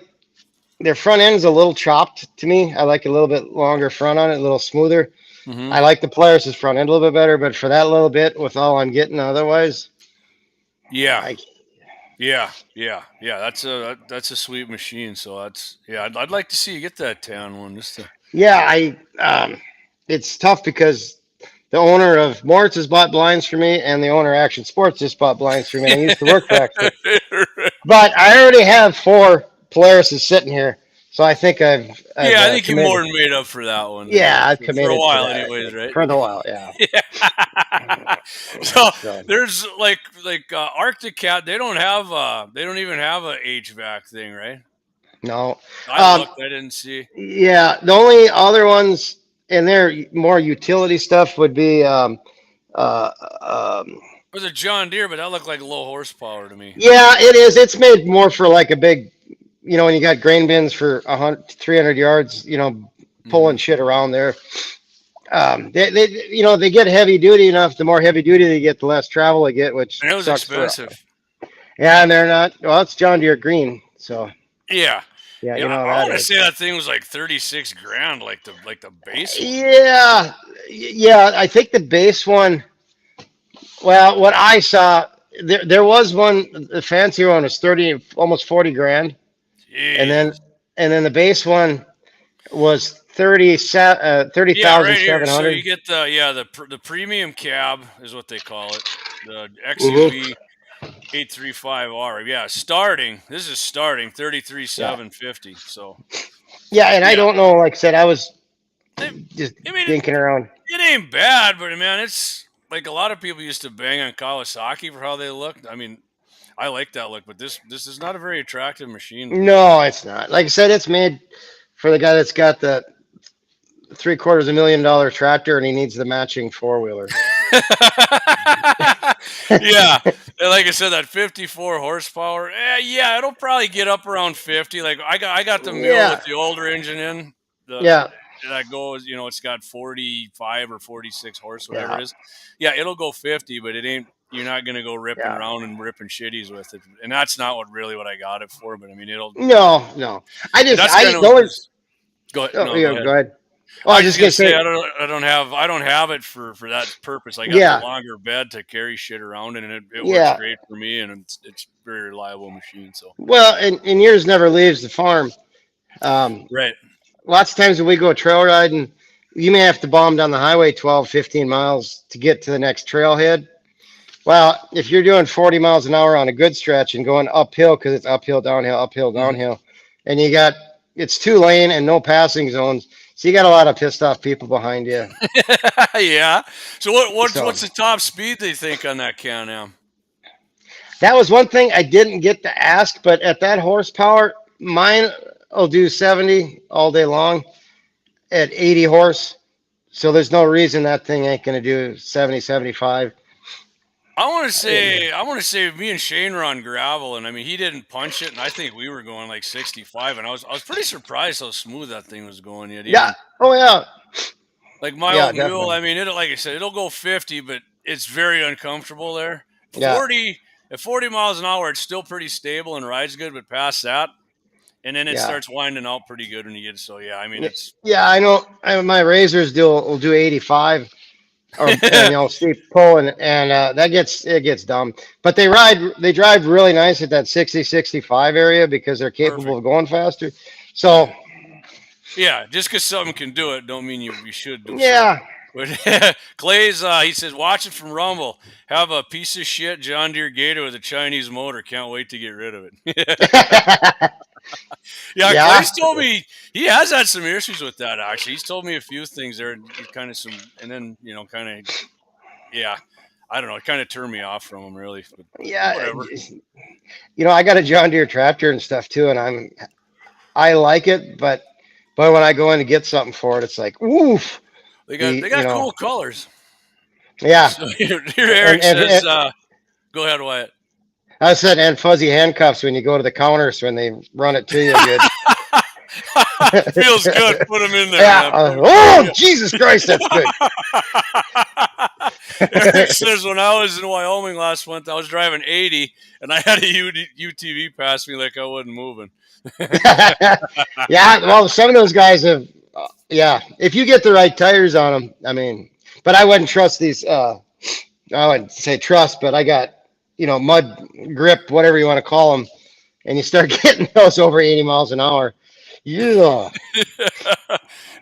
Their front end's a little chopped to me. I like a little bit longer front on it, a little smoother. Mm-hmm. I like the Polaris' front end a little bit better, but for that little bit, with all I'm getting, otherwise, yeah, yeah. That's a sweet machine. So I'd like to see you get that tan one just to. Yeah, it's tough because the owner of Moritz has bought blinds for me, and the owner of Action Sports just bought blinds for me. I used to work for Action, but I already have 4 Polarises sitting here, so I think I think you more than made up for that one. Yeah, I've committed for a while, to that, anyways, right? For the while, yeah. So there's like Arctic Cat. They don't even have a HVAC thing, right? No, I didn't see. Yeah, the only other ones, and they're more utility stuff, would be It was a John Deere, but that looked like low horsepower to me. Yeah, it is. It's made more for like a big, when you got grain bins for 300 yards, pulling shit around there. They get heavy duty enough. The more heavy duty they get, the less travel they get, which and it was sucks expensive. Yeah, and they're not. Well, it's John Deere green, so. Yeah. Yeah, I want to say that thing was like 36 grand, like the base one. Yeah. I think the base one. Well, what I saw, there was one. The fancy one was 30, almost 40 grand, Jeez. and then the base one was 30,700. Yeah, right here. So you get the premium cab is what they call it, the XUV 835R. Yeah, this is starting 33,750. So. Yeah, and I don't know. Like I said, I was just dinking around. It ain't bad, but man, it's like a lot of people used to bang on Kawasaki for how they looked. I mean, I like that look, but this is not a very attractive machine. No, it's not. Like I said, it's made for the guy that's got the $750,000 tractor and he needs the matching 4-wheeler. Yeah, and like I said, that 54 horsepower. It'll probably get up around 50. Like I got the mule with the older engine in. That goes, it's got 45 or 46 horse, whatever it is. Yeah, it'll go 50, but it ain't. You're not gonna go ripping around and ripping shitties with it, and that's not what I got it for. But I mean, it'll. No. Go ahead. Go ahead. Oh, I was just gonna say I don't have it for that purpose. I got the longer bed to carry shit around, and it works great for me, and it's a very reliable machine. So and yours never leaves the farm. Right. Lots of times when we go trail riding, you may have to bomb down the highway 12, 15 miles to get to the next trailhead. Well, if you're doing 40 miles an hour on a good stretch and going uphill, because it's uphill, downhill, and it's 2-lane and no passing zones, so you got a lot of pissed off people behind you. Yeah. So what's the top speed they think on that Can-Am? That was one thing I didn't get to ask, but at that horsepower, mine will do 70 all day long at 80 horse. So there's no reason that thing ain't going to do 70, 75. I want to say me and Shane were on gravel, and I mean he didn't punch it, and I think we were going like 65, and I was pretty surprised how smooth that thing was going. Like my old mule, I mean like I said, it'll go 50, but it's very uncomfortable there. 40 at 40 miles an hour, it's still pretty stable and rides good, but past that, and then it Yeah. starts winding out pretty good when you get. So yeah, I mean it's Yeah, I know. My razors will do 85, or steep pull, and that gets dumb. But they drive really nice at that 60, 65 area because they're capable perfect. of going faster. So Yeah, just because something can do it, don't mean you should do. yeah. So. But Clay's, he says, watch it from Rumble. Have a piece of shit John Deere Gator with a Chinese motor. Can't wait to get rid of it. Yeah, Clay's told me he has had some issues with that, actually. He's told me a few things there, kind of some, and then, kind of, yeah, I don't know. It kind of turned me off from him, really. But Yeah. whatever. I got a John Deere tractor and stuff too, and I like it, but when I go in to get something for it, it's like, oof. They got cool colors. Yeah. So here Eric says, go ahead, Wyatt. I said, and fuzzy handcuffs when you go to the counters when they run it to you good. Feels good. Put them in there. Yeah. Jesus Christ, that's good. Eric says, when I was in Wyoming last month, I was driving 80, and I had a UTV pass me like I wasn't moving. Yeah, well, some of those guys have, if you get the right tires on them, I mean, but I wouldn't trust these, I wouldn't say trust, but I got, mud grip, whatever you want to call them, and you start getting those over 80 miles an hour. Yeah.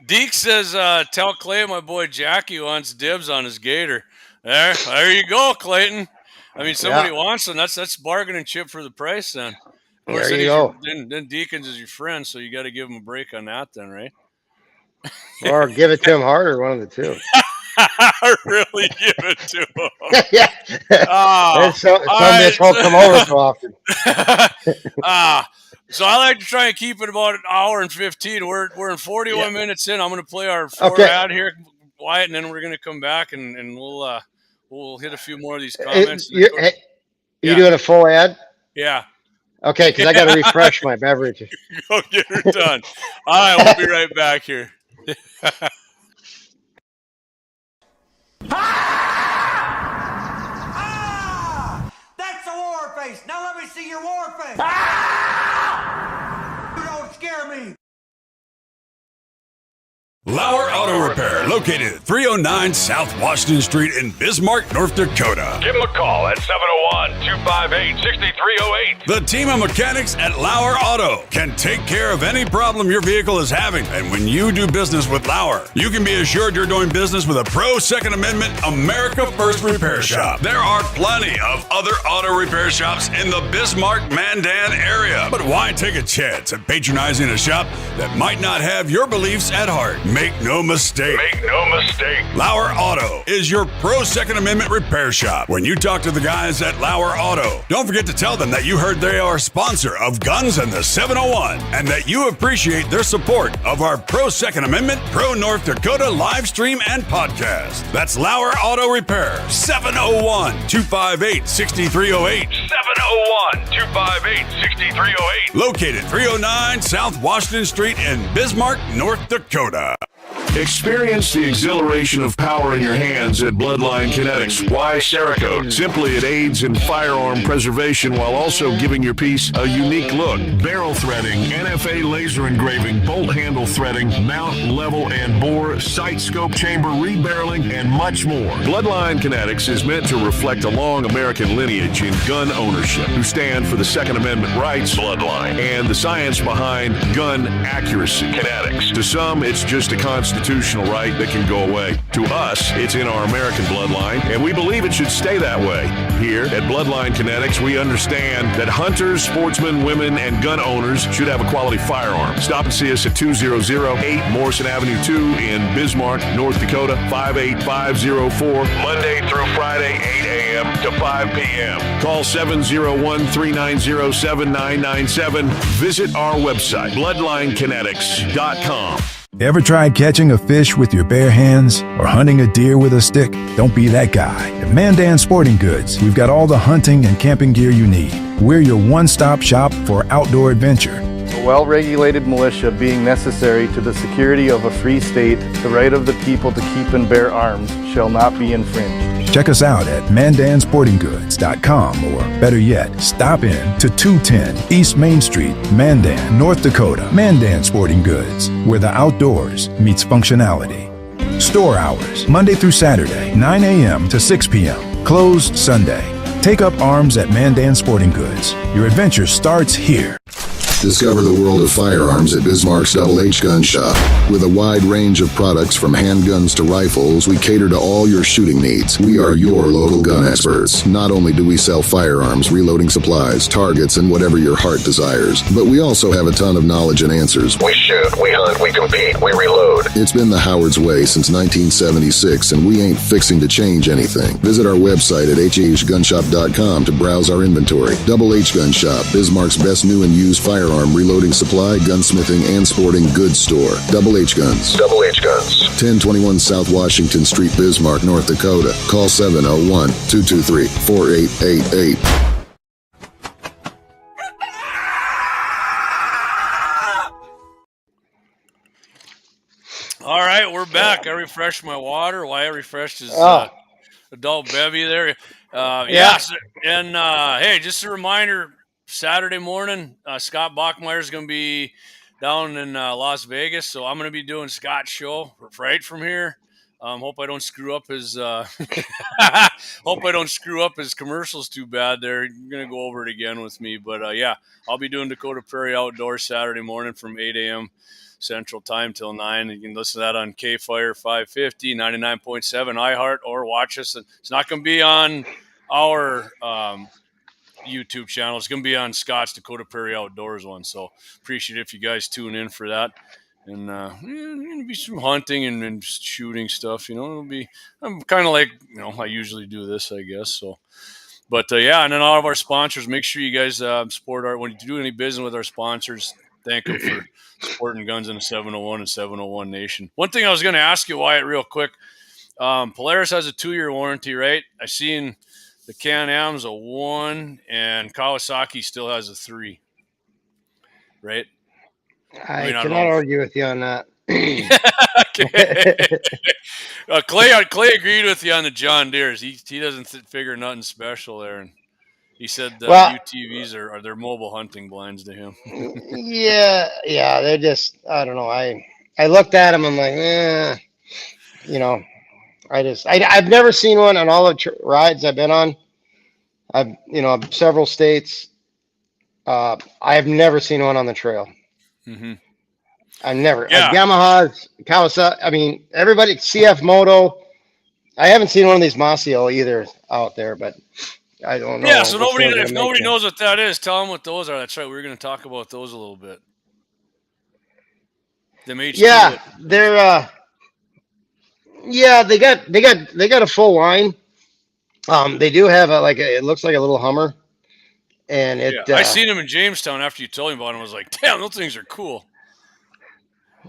Deke says, tell Clay my boy Jackie wants dibs on his Gator. There you go, Clayton. I mean, somebody wants them. That's bargaining chip for the price then. Of course, there you go. Then Deacons is your friend, so you got to give him a break on that then, right? Or give it to him harder, one of the two. Really give it to him. Yeah. Some bitch won't come over so often. So I like to try and keep it about an hour and 15. We're in 41 minutes in. I'm going to play our ad here, Wyatt, and then we're going to come back and we'll hit a few more of these comments. You doing a full ad? Yeah. Okay, because I got to refresh my beverage. Go get her done. All right, we'll be right back here. That's a war face. Now let me see your war face. You don't scare me. Lauer Auto Repair, located at 309 South Washington Street in Bismarck, North Dakota. Give them a call at 701-258-6308. The team of mechanics at Lauer Auto can take care of any problem your vehicle is having. And when you do business with Lauer, you can be assured you're doing business with a pro Second Amendment America First repair shop. There are plenty of other auto repair shops in the Bismarck-Mandan area. But why take a chance at patronizing a shop that might not have your beliefs at heart? Make no mistake. Lauer Auto is your pro Second Amendment repair shop. When you talk to the guys at Lauer Auto, don't forget to tell them that you heard they are a sponsor of Guns and the 701 and that you appreciate their support of our pro Second Amendment, pro North Dakota live stream and podcast. That's Lauer Auto Repair, 701-258-6308. 701-258-6308. Located 309 South Washington Street in Bismarck, North Dakota. Experience the exhilaration of power in your hands at Bloodline Kinetics. Why Cerakote? Simply, it aids in firearm preservation while also giving your piece a unique look. Barrel threading, NFA laser engraving, bolt handle threading, mount, level, and bore, sight scope chamber, rebarreling, and much more. Bloodline Kinetics is meant to reflect a long American lineage in gun ownership, who stand for the Second Amendment rights, Bloodline, and the science behind gun accuracy, Kinetics. To some, it's just a constitutional right that can go away. To us, it's in our American bloodline, and we believe it should stay that way. Here at Bloodline Kinetics, we understand that hunters, sportsmen, women, and gun owners should have a quality firearm. Stop and see us at 2008 Morrison Avenue 2 in Bismarck, North Dakota, 58504, Monday through Friday, 8 a.m. to 5 p.m. Call 701-390-7997. Visit our website, bloodlinekinetics.com. Ever tried catching a fish with your bare hands or hunting a deer with a stick? Don't be that guy. At Mandan Sporting Goods, we've got all the hunting and camping gear you need. We're your one-stop shop for outdoor adventure. A well-regulated militia being necessary to the security of a free state, the right of the people to keep and bear arms shall not be infringed. Check us out at mandansportinggoods.com, or better yet, stop in to 210 East Main Street, Mandan, North Dakota. Mandan Sporting Goods, where the outdoors meets functionality. Store hours, Monday through Saturday, 9 a.m. to 6 p.m. Closed Sunday. Take up arms at Mandan Sporting Goods. Your adventure starts here. Discover the world of firearms at Bismarck's Double H Gun Shop. With a wide range of products from handguns to rifles, we cater to all your shooting needs. We are your local gun experts. Not only do we sell firearms, reloading supplies, targets, and whatever your heart desires, but we also have a ton of knowledge and answers. We shoot, we hunt, we compete, we reload. It's been the Howard's way since 1976, and we ain't fixing to change anything. Visit our website at hhgunshop.com to browse our inventory. Double H Gun Shop, Bismarck's best new and used firearm reloading supply, gunsmithing, and sporting goods store. Double H Guns. Double H Guns. 1021 South Washington Street, Bismarck, North Dakota. Call 701-223-4888. All right, we're back. I refreshed my water. Wyatt refreshed his adult bevy there. Yes. And hey, just a reminder, Saturday morning, Scott Bachmeyer is going to be down in Las Vegas, so I'm going to be doing Scott's show right from here. Hope I don't screw up his commercials too bad. You're going to go over it again with me, but yeah, I'll be doing Dakota Prairie Outdoors Saturday morning from 8 a.m. Central Time till 9. You can listen to that on KFYR 550, 99.7 iHeart, or watch us. It's not going to be on our YouTube channel. It's going to be on Scott's Dakota Prairie Outdoors one. So appreciate it if you guys tune in for that. And going to be some hunting and shooting stuff. I'm kind of like, I usually do this, I guess. So, but yeah, and then all of our sponsors, make sure you guys support when you do any business with our sponsors, thank them for supporting guns in the 701 and 701 Nation. One thing I was going to ask you, Wyatt, real quick. Polaris has a 2-year warranty, right? I seen the Can-Am's a 1, and Kawasaki still has a 3, right? I cannot argue with you on that. Clay agreed with you on the John Deeres. He doesn't figure nothing special there, and he said UTVs are their mobile hunting blinds to him. yeah, they're just, I don't know. I looked at them, I'm like, I've never seen one on all the rides I've been on. Several states. I have never seen one on the trail. Mm-hmm. I've never. Yeah. Yamaha's, Kawasaki. I mean, everybody. CF Moto. I haven't seen one of these Masio either out there, but I don't know. Yeah. So if nobody knows what that is, tell them what those are. That's right. We were going to talk about those a little bit. Yeah, they're. Yeah, they got a full line. They do have it looks like a little Hummer, and I seen them in Jamestown after you told me about them. I was like, damn, those things are cool.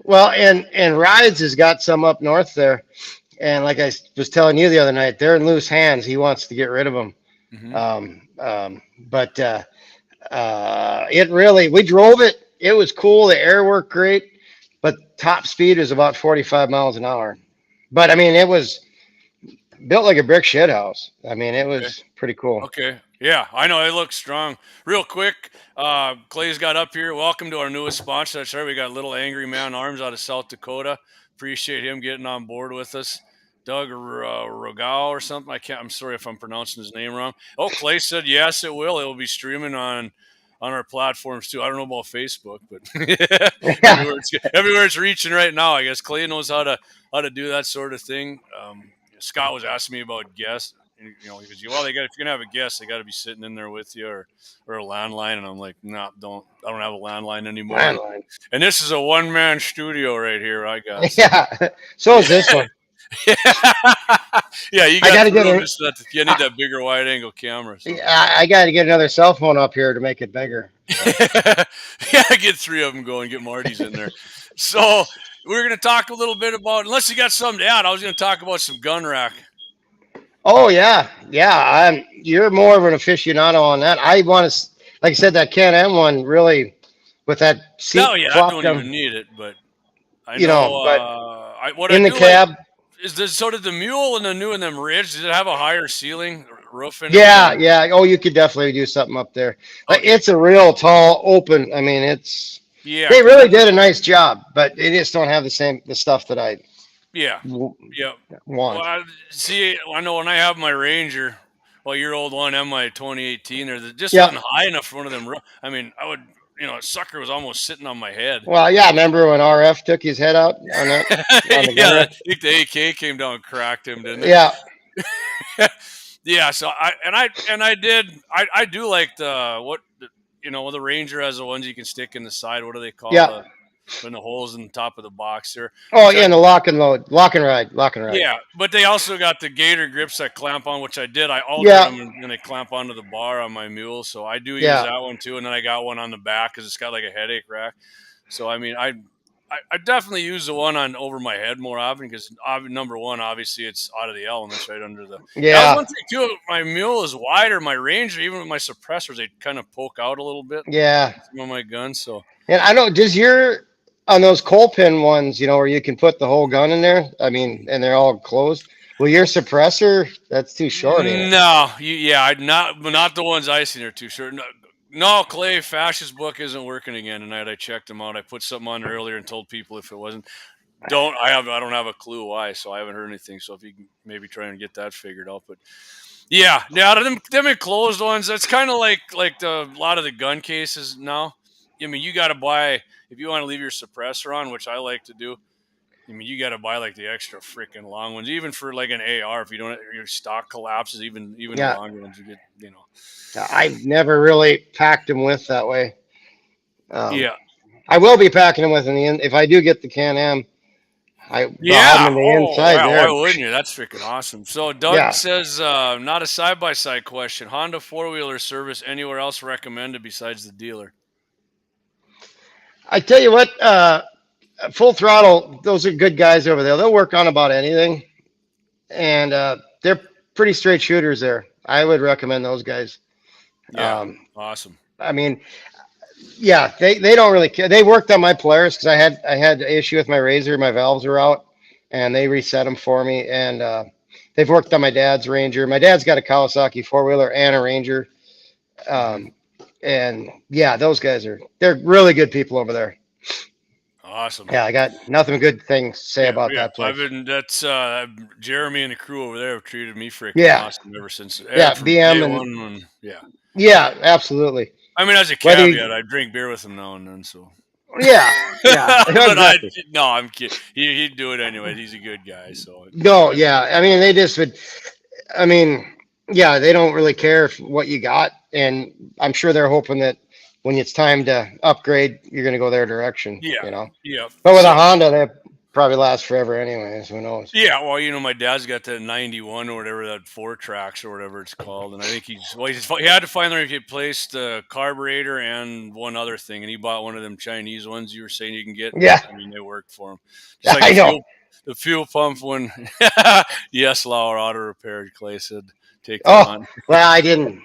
Well, and Rides has got some up north there, and like I was telling you the other night, they're in loose hands. He wants to get rid of them. Mm-hmm. It really, we drove it. It was cool. The air worked great, but top speed was about 45 miles an hour. But I mean, it was built like a brick shed house. I mean, it was pretty cool. Okay. Yeah, I know. It looks strong. Real quick, Clay's got up here. Welcome to our newest sponsor. That's right. We got Little Angry Man Arms out of South Dakota. Appreciate him getting on board with us. Doug Rogao or something. I'm sorry if I'm pronouncing his name wrong. Oh, Clay said, yes, it will. It will be streaming on our platforms too. I don't know about Facebook, but everywhere it's reaching right now. I guess Clay knows how to do that sort of thing. Scott was asking me about guests, and, because if you're gonna have a guest, they got to be sitting in there with you or a landline. And I'm like, no, I don't have a landline anymore. And this is a 1-man studio right here. I got. Yeah. So is this one. Yeah, you got to you need that bigger wide angle camera. So. I got to get another cell phone up here to make it bigger. Yeah, get 3 of them going. Get Marty's in there. So we're going to talk a little bit about, unless you got something to add, I was going to talk about some gun rack. Oh yeah. You're more of an aficionado on that. I want to, like I said, that Can-Am one really with that seat. No, yeah, I don't even need it, but I know. in the cab. So did the mule and the new and them ridge? Did it have a higher ceiling roof in it? Yeah. Oh, you could definitely do something up there. Like, it's a real tall, open. I mean, Yeah. they really did a nice job, but they just don't have the stuff that I Yeah. want. Well, I know when I have my Ranger, well, your old one and my 2018, there just wasn't high enough for one of them. I mean, I would, a sucker was almost sitting on my head. Well, yeah, remember when RF took his head out on that? Yeah, I think the AK came down and cracked him, didn't it? Yeah. Yeah. So I do like the Ranger has the ones you can stick in the side. What do they call in the holes in the top of the box there? Oh, yeah, the lock and ride. Yeah, but they also got the gator grips that clamp on, which I did. I altered them and they clamp onto the bar on my mule, so I do use that one too. And then I got one on the back because it's got like a headache rack. So I mean, I definitely use the one on over my head more often because number one, obviously it's out of the elements right under the. Yeah. One thing too, my mule is wider. My Ranger, even with my suppressors, they kind of poke out a little bit. Yeah. Some of my guns, so. And I know, does your on those coal pin ones, where you can put the whole gun in there? I mean, and they're all closed. Well, your suppressor, that's too short. No, not the ones I seen are too short. No, Clay, Fascist-book isn't working again tonight. I checked them out. I put something on earlier and told people if it wasn't. I don't have a clue why, so I haven't heard anything. So if you can maybe try and get that figured out, but yeah, them enclosed ones. That's kind of like a lot of the gun cases now. I mean, you got to buy if you want to leave your suppressor on, which I like to do. I mean, you got to buy like the extra freaking long ones, even for like an AR. If you don't, your stock collapses. Even the longer ones you get. I've never really packed them with that way. Yeah, I will be packing them with in the end if I do get the Can-Am. Inside there. Why wouldn't you? That's freaking awesome. So Doug says, not a side-by-side question. Honda four-wheeler service anywhere else recommended besides the dealer? I tell you what, Full Throttle, those are good guys over there. They'll work on about anything. And they're pretty straight shooters there. I would recommend those guys. Yeah, awesome. I mean, yeah, they don't really care. They worked on my Polaris because I had an issue with my Razor. My valves were out, and they reset them for me. And they've worked on my dad's Ranger. My dad's got a Kawasaki four-wheeler and a Ranger. And yeah, those guys they're really good people over there. Awesome. Yeah, I got nothing good things to say about that place. That's Jeremy and the crew over there have treated me freaking awesome ever since. BM and yeah, absolutely. I mean, as a caveat, I drink beer with him now and then, so. Yeah. But I'm kidding. He'd do it anyway. He's a good guy, so. No, yeah. I mean, they just would. I mean, yeah, they don't really care what you got, and I'm sure they're hoping that when it's time to upgrade, you're going to go their direction. Yeah. But with a Honda, they probably last forever anyways. Who knows? Yeah. Well, my dad's got that 91 or whatever, that 4-Trax or whatever it's called. And I think he had to find where he replaced the carburetor and one other thing. And he bought one of them Chinese ones you were saying you can get. Yeah. I mean, they worked for him. Like I know. The fuel pump one. Yes, Lauer Auto Repair, Clay said. Take on. Well, I didn't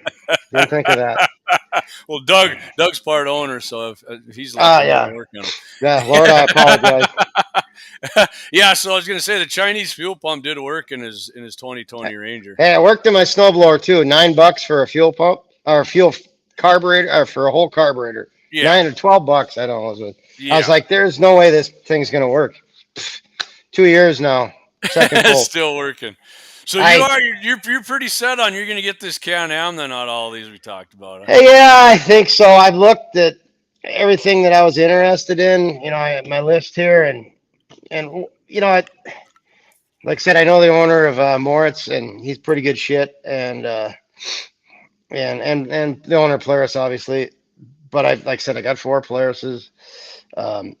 think of that. Well, Doug's part owner, so if he's working on it. Yeah, Lord, I apologize. Yeah, so I was gonna say the Chinese fuel pump did work in his 2020 Ranger. Hey, it worked in my snowblower too. $9 for a fuel pump or a fuel carburetor or for a whole carburetor. Yeah. $9 or $12. I don't know. I was like, there's no way this thing's gonna work. 2 years now. Second full. Still working. So you're pretty set on you're going to get this Can-Am then, not all these we talked about. Huh? Yeah, I think so. I've looked at everything that I was interested in. I have my list here, and like I said, I know the owner of Moritz, and he's pretty good shit, and the owner of Polaris, obviously. But like I said, I got 4 Polarises, and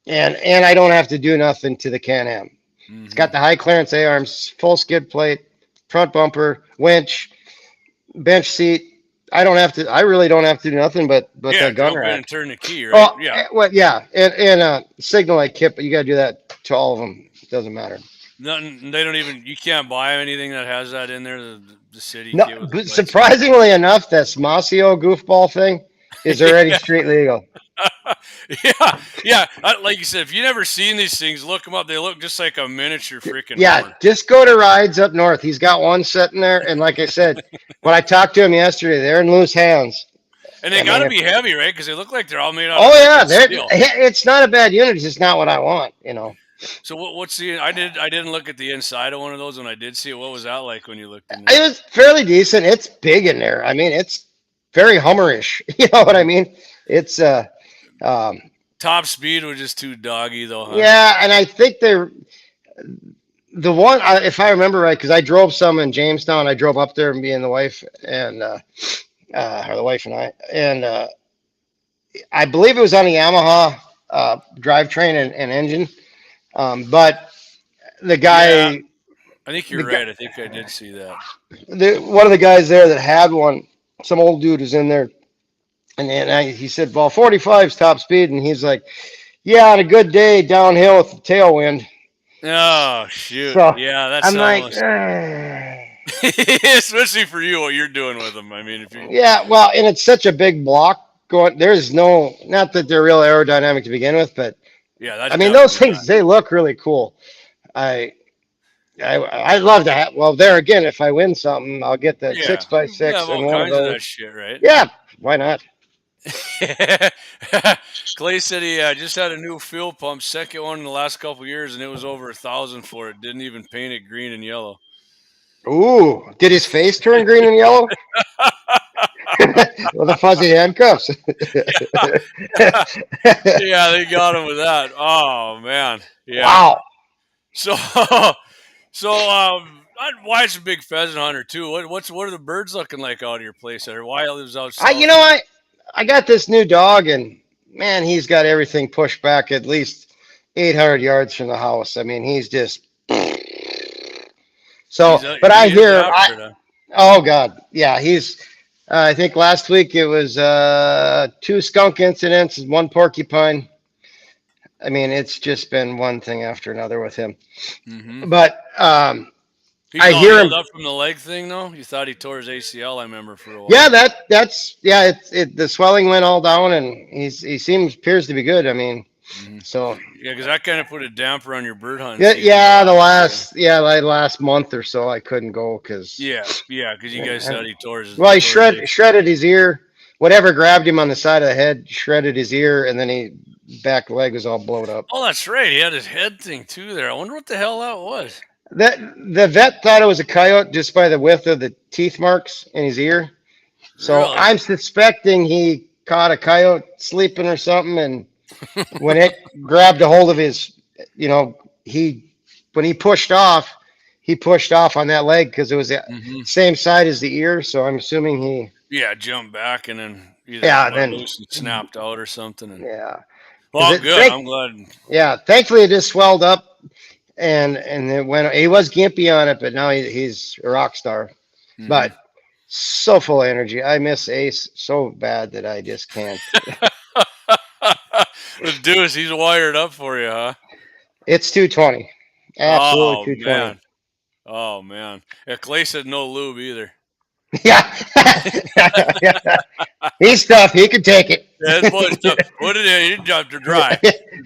I don't have to do nothing to the Can-Am. It's got the high clearance A-arms, full skid plate, front bumper, winch, bench seat. I really don't have to do nothing but the gun rack. And turn the key, right? And signal light kit, but you got to do that to all of them. It doesn't matter. Nothing. They don't even. You can't buy anything that has that in there. The city. No, surprisingly enough, that Smasio goofball thing is already street legal. Yeah. Like you said, if you never seen these things, look them up. They look just like a miniature freaking Yeah, Hummer. just go to rides up north. He's got one sitting there, and like I said, when I talked to him yesterday, they're in loose hands. And they I got to mean, be heavy, right? Because they look like they're all made out oh of yeah, freaking steel. it's not a bad unit. It's just not what I want, you know. So what's the? I didn't look at the inside of one of those when I did see it. What was that like when you looked in It there? was fairly decent. It's big in there. I mean, it's very Hummerish. You know what I mean? It's Top speed was just too doggy though, huh? yeah, and I think they're the one. If I remember right, because I drove some in Jamestown. I drove up there, me and the wife, and or the wife and I believe it was on a Yamaha drivetrain and engine. But the guy, Yeah, I think you're the guy, right. I think I did see that. one of the guys there that had one, some old dude was in there, and he said, "Well, 45's top speed," and he's like, "Yeah, on a good day downhill with the tailwind." Oh shoot! So Yeah, that's I'm like, almost. Especially for you, what you're doing with them. I mean, if you. yeah, well, and it's such a big block going. There's not that they're real aerodynamic to begin with, but Yeah, that's I mean, those definitely things they look really cool. I I'd love to have. Well, there again, if I win something, I'll get that yeah. 6x6 You have all and one of kinds of those. that shit, right? Yeah, why not? Clay said he just had a new fuel pump, second one in the last couple of years, and it was over 1,000 for it. Didn't even paint it green and yellow. Ooh, did his face turn green and yellow? With the fuzzy handcuffs. Yeah, they got him with that. Oh man, yeah. Wow. So, Wyatt's a big pheasant hunter too. What are the birds looking like out of your place there? Wyatt lives out south. I got this new dog, and man, he's got everything pushed back at least 800 yards from the house. I mean, he's just so. But I hear, oh God, yeah, he's. I think last week it was 2 skunk incidents and 1 porcupine. I mean, it's just been one thing after another with him. Mm-hmm. But he's I all hear healed him up from the leg thing, though. You thought he tore his ACL, I remember, for a while. Yeah, that's yeah. The swelling went all down, and he appears to be good. I mean, so yeah, because that kind of put a damper on your bird hunting. yeah. The last month or so, I couldn't go because yeah, because you guys said he tore his. Well, he shredded his ear. Whatever grabbed him on the side of the head shredded his ear, and then he back leg was all blown up. Oh, that's right. He had his head thing too there. I wonder what the hell that was. The vet thought it was a coyote just by the width of the teeth marks in his ear. So Really? I'm suspecting he caught a coyote sleeping or something, and when it grabbed a hold of his, when he pushed off on that leg because it was the same side as the ear. So I'm assuming he jumped back and then either loose and snapped out or something. And, well, good. I'm glad. Yeah, thankfully it just swelled up, and it went. He was gimpy on it, but now he's a rock star. But so full of energy. I miss Ace so bad that I just can't. The Deuce, he's wired up for you, huh? It's 220. Absolutely 220. Man. Oh, man. Yeah, Clay said no lube either. Yeah. He's tough. He can take it. Yeah, this boy's tough. Put it in. You dropped her dry.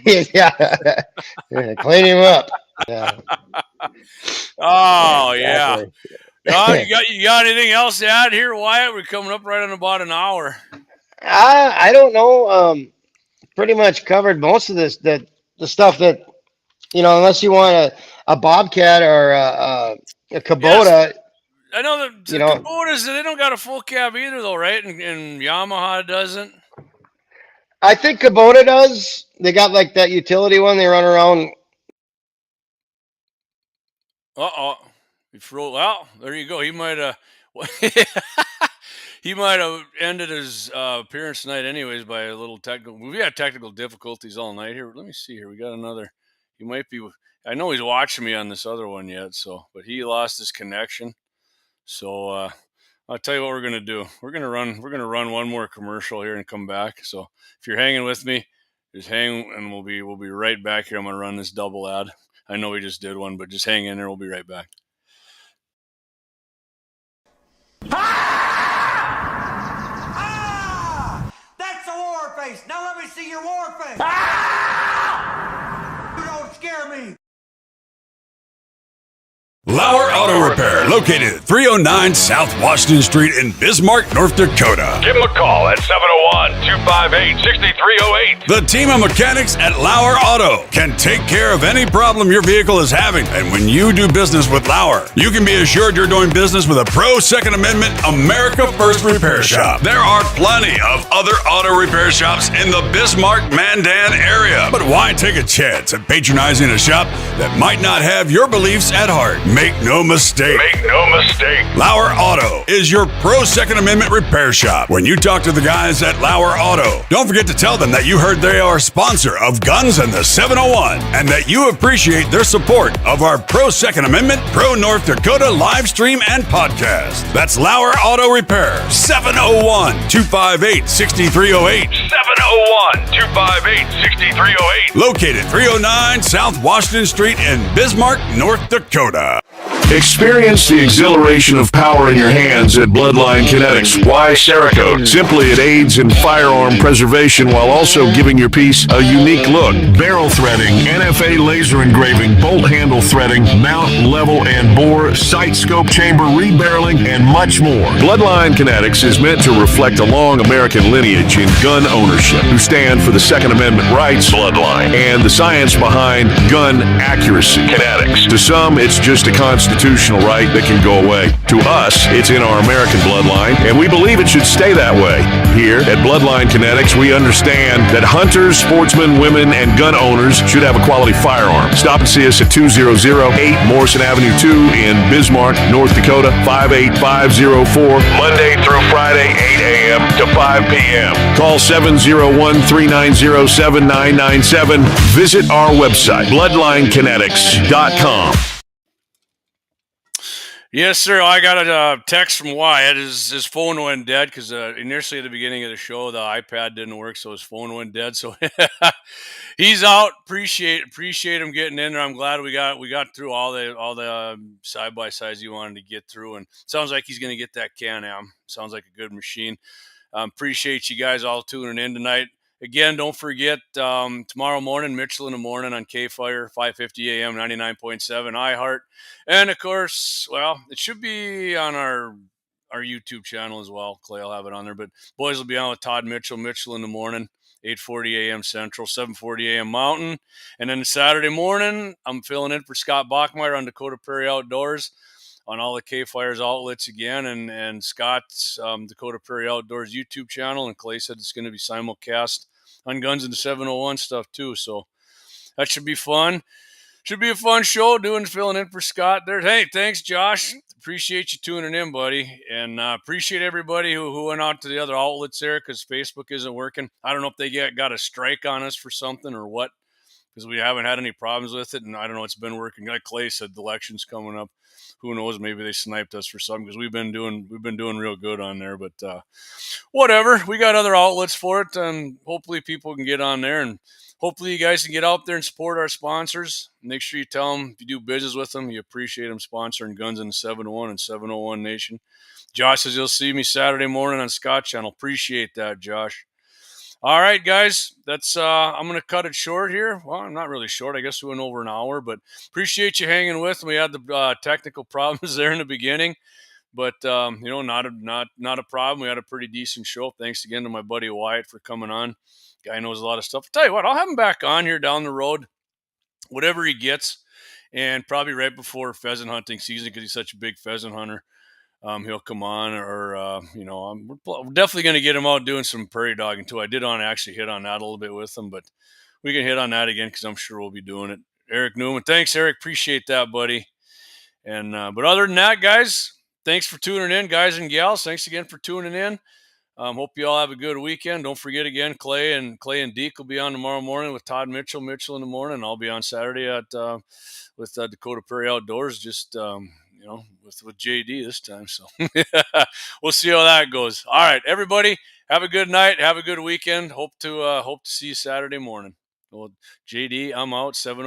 Yeah. Clean him up. Yeah. Oh, exactly. Yeah. You got anything else to add here, Wyatt? We're coming up right on about an hour. I don't know. Pretty much covered most of this. The stuff that, unless you want a bobcat or a Kubota. Yes. I know that the Kubotas, they don't got a full cab either, though, right? And Yamaha doesn't. I think Kubota does. They got like that utility one. They run around. Well, there you go. He might have. He might have ended his appearance tonight, anyways, by a little technical. We had technical difficulties all night here. Let me see here. We got another. He might be. I know he's watching me on this other one yet. But he lost his connection. So I'll tell you what we're gonna do. We're gonna run one more commercial here and come back. So if you're hanging with me, just hang, and we'll be right back here. I'm gonna run this double ad. I know we just did one, but just hang in there. We'll be right back. That's a war face. face. Now let me see your war face. You don't scare me. Lauer Auto Repair, located at 309 South Washington Street in Bismarck, North Dakota. Give them a call at 701-258-6308. The team of mechanics at Lauer Auto can take care of any problem your vehicle is having. And when you do business with Lauer, you can be assured you're doing business with a pro Second Amendment America First repair shop. There are plenty of other auto repair shops in the Bismarck-Mandan area. But why take a chance at patronizing a shop that might not have your beliefs at heart? Make no mistake. Make no mistake. Lauer Auto is your pro Second Amendment repair shop. When you talk to the guys at Lauer Auto, don't forget to tell them that you heard they are a sponsor of Guns and the 701 and that you appreciate their support of our pro Second Amendment, pro North Dakota live stream and podcast. That's Lauer Auto Repair, 701-258-6308. 701-258-6308. Located 309 South Washington Street in Bismarck, North Dakota. Experience the exhilaration of power in your hands at Bloodline Kinetics. Why Cerakote? Simply, it aids in firearm preservation while also giving your piece a unique look. Barrel threading, NFA laser engraving, bolt handle threading, mount, level, and bore, sight scope chamber, rebarreling, and much more. Bloodline Kinetics is meant to reflect a long American lineage in gun ownership, who stand for the Second Amendment rights, Bloodline, and the science behind gun accuracy, Kinetics. To some, it's just a constitutional right that can go away. To us, it's in our American bloodline, and we believe it should stay that way. Here at Bloodline Kinetics, we understand that hunters, sportsmen, women, and gun owners should have a quality firearm. Stop and see us at 2008 Morrison Avenue 2 in Bismarck, North Dakota, 58504, Monday through Friday, 8 a.m. to 5 p.m. Call 701-390-7997. Visit our website, bloodlinekinetics.com. Yes, sir. I got a text from Wyatt. His phone went dead because initially at the beginning of the show, the iPad didn't work, so his phone went dead. So he's out. Appreciate him getting in there. I'm glad we got through all the side by sides he wanted to get through, and sounds like he's going to get that Can-Am. Sounds like a good machine. Appreciate you guys all tuning in tonight. Again, don't forget, tomorrow morning, Mitchell in the Morning on KFYR, 550 AM, 99.7 iHeart. And, of course, well, it should be on our YouTube channel as well. Clay will have it on there. But boys will be on with Todd Mitchell in the Morning, 8:40 AM Central, 7:40 AM Mountain. And then Saturday morning, I'm filling in for Scott Bachmeyer on Dakota Prairie Outdoors on all the KFYR's outlets again, and Scott's Dakota Prairie Outdoors YouTube channel. And Clay said it's going to be simulcast on Guns and the 701 stuff too. So that should be fun. Should be a fun show filling in for Scott there. Hey, thanks, Josh. Appreciate you tuning in, buddy. And appreciate everybody who went out to the other outlets there because Facebook isn't working. I don't know if they got a strike on us for something or what, because we haven't had any problems with it. And I don't know, it's been working. Like Clay said, the election's coming up. Who knows? Maybe they sniped us for something because we've been doing real good on there. But whatever, we got other outlets for it, and hopefully people can get on there, and hopefully you guys can get out there and support our sponsors. Make sure you tell them if you do business with them, you appreciate them sponsoring Guns in the 701 and 701Nation. Josh says you'll see me Saturday morning on Scott Channel. Appreciate that, Josh. All right, guys, that's I'm going to cut it short here. Well, I'm not really short. I guess we went over an hour, but appreciate you hanging with. We had the technical problems there in the beginning, but not a problem. We had a pretty decent show. Thanks again to my buddy Wyatt for coming on. Guy knows a lot of stuff. I'll tell you what, I'll have him back on here down the road, whatever he gets, and probably right before pheasant hunting season because he's such a big pheasant hunter. He'll come on, or we're definitely going to get him out doing some prairie dogging too. I did want to actually hit on that a little bit with him, but we can hit on that again because I'm sure we'll be doing it. Eric Newman, thanks, Eric. Appreciate that, buddy. And but other than that, guys, thanks for tuning in, guys and gals. Thanks again for tuning in. Hope you all have a good weekend. Don't forget again, Clay and Deke will be on tomorrow morning with Todd Mitchell in the morning. I'll be on Saturday with Dakota Prairie Outdoors, just with JD this time. So we'll see how that goes. All right, everybody, have a good night. Have a good weekend. Hope to see you Saturday morning. Well, JD, I'm out. 7:00.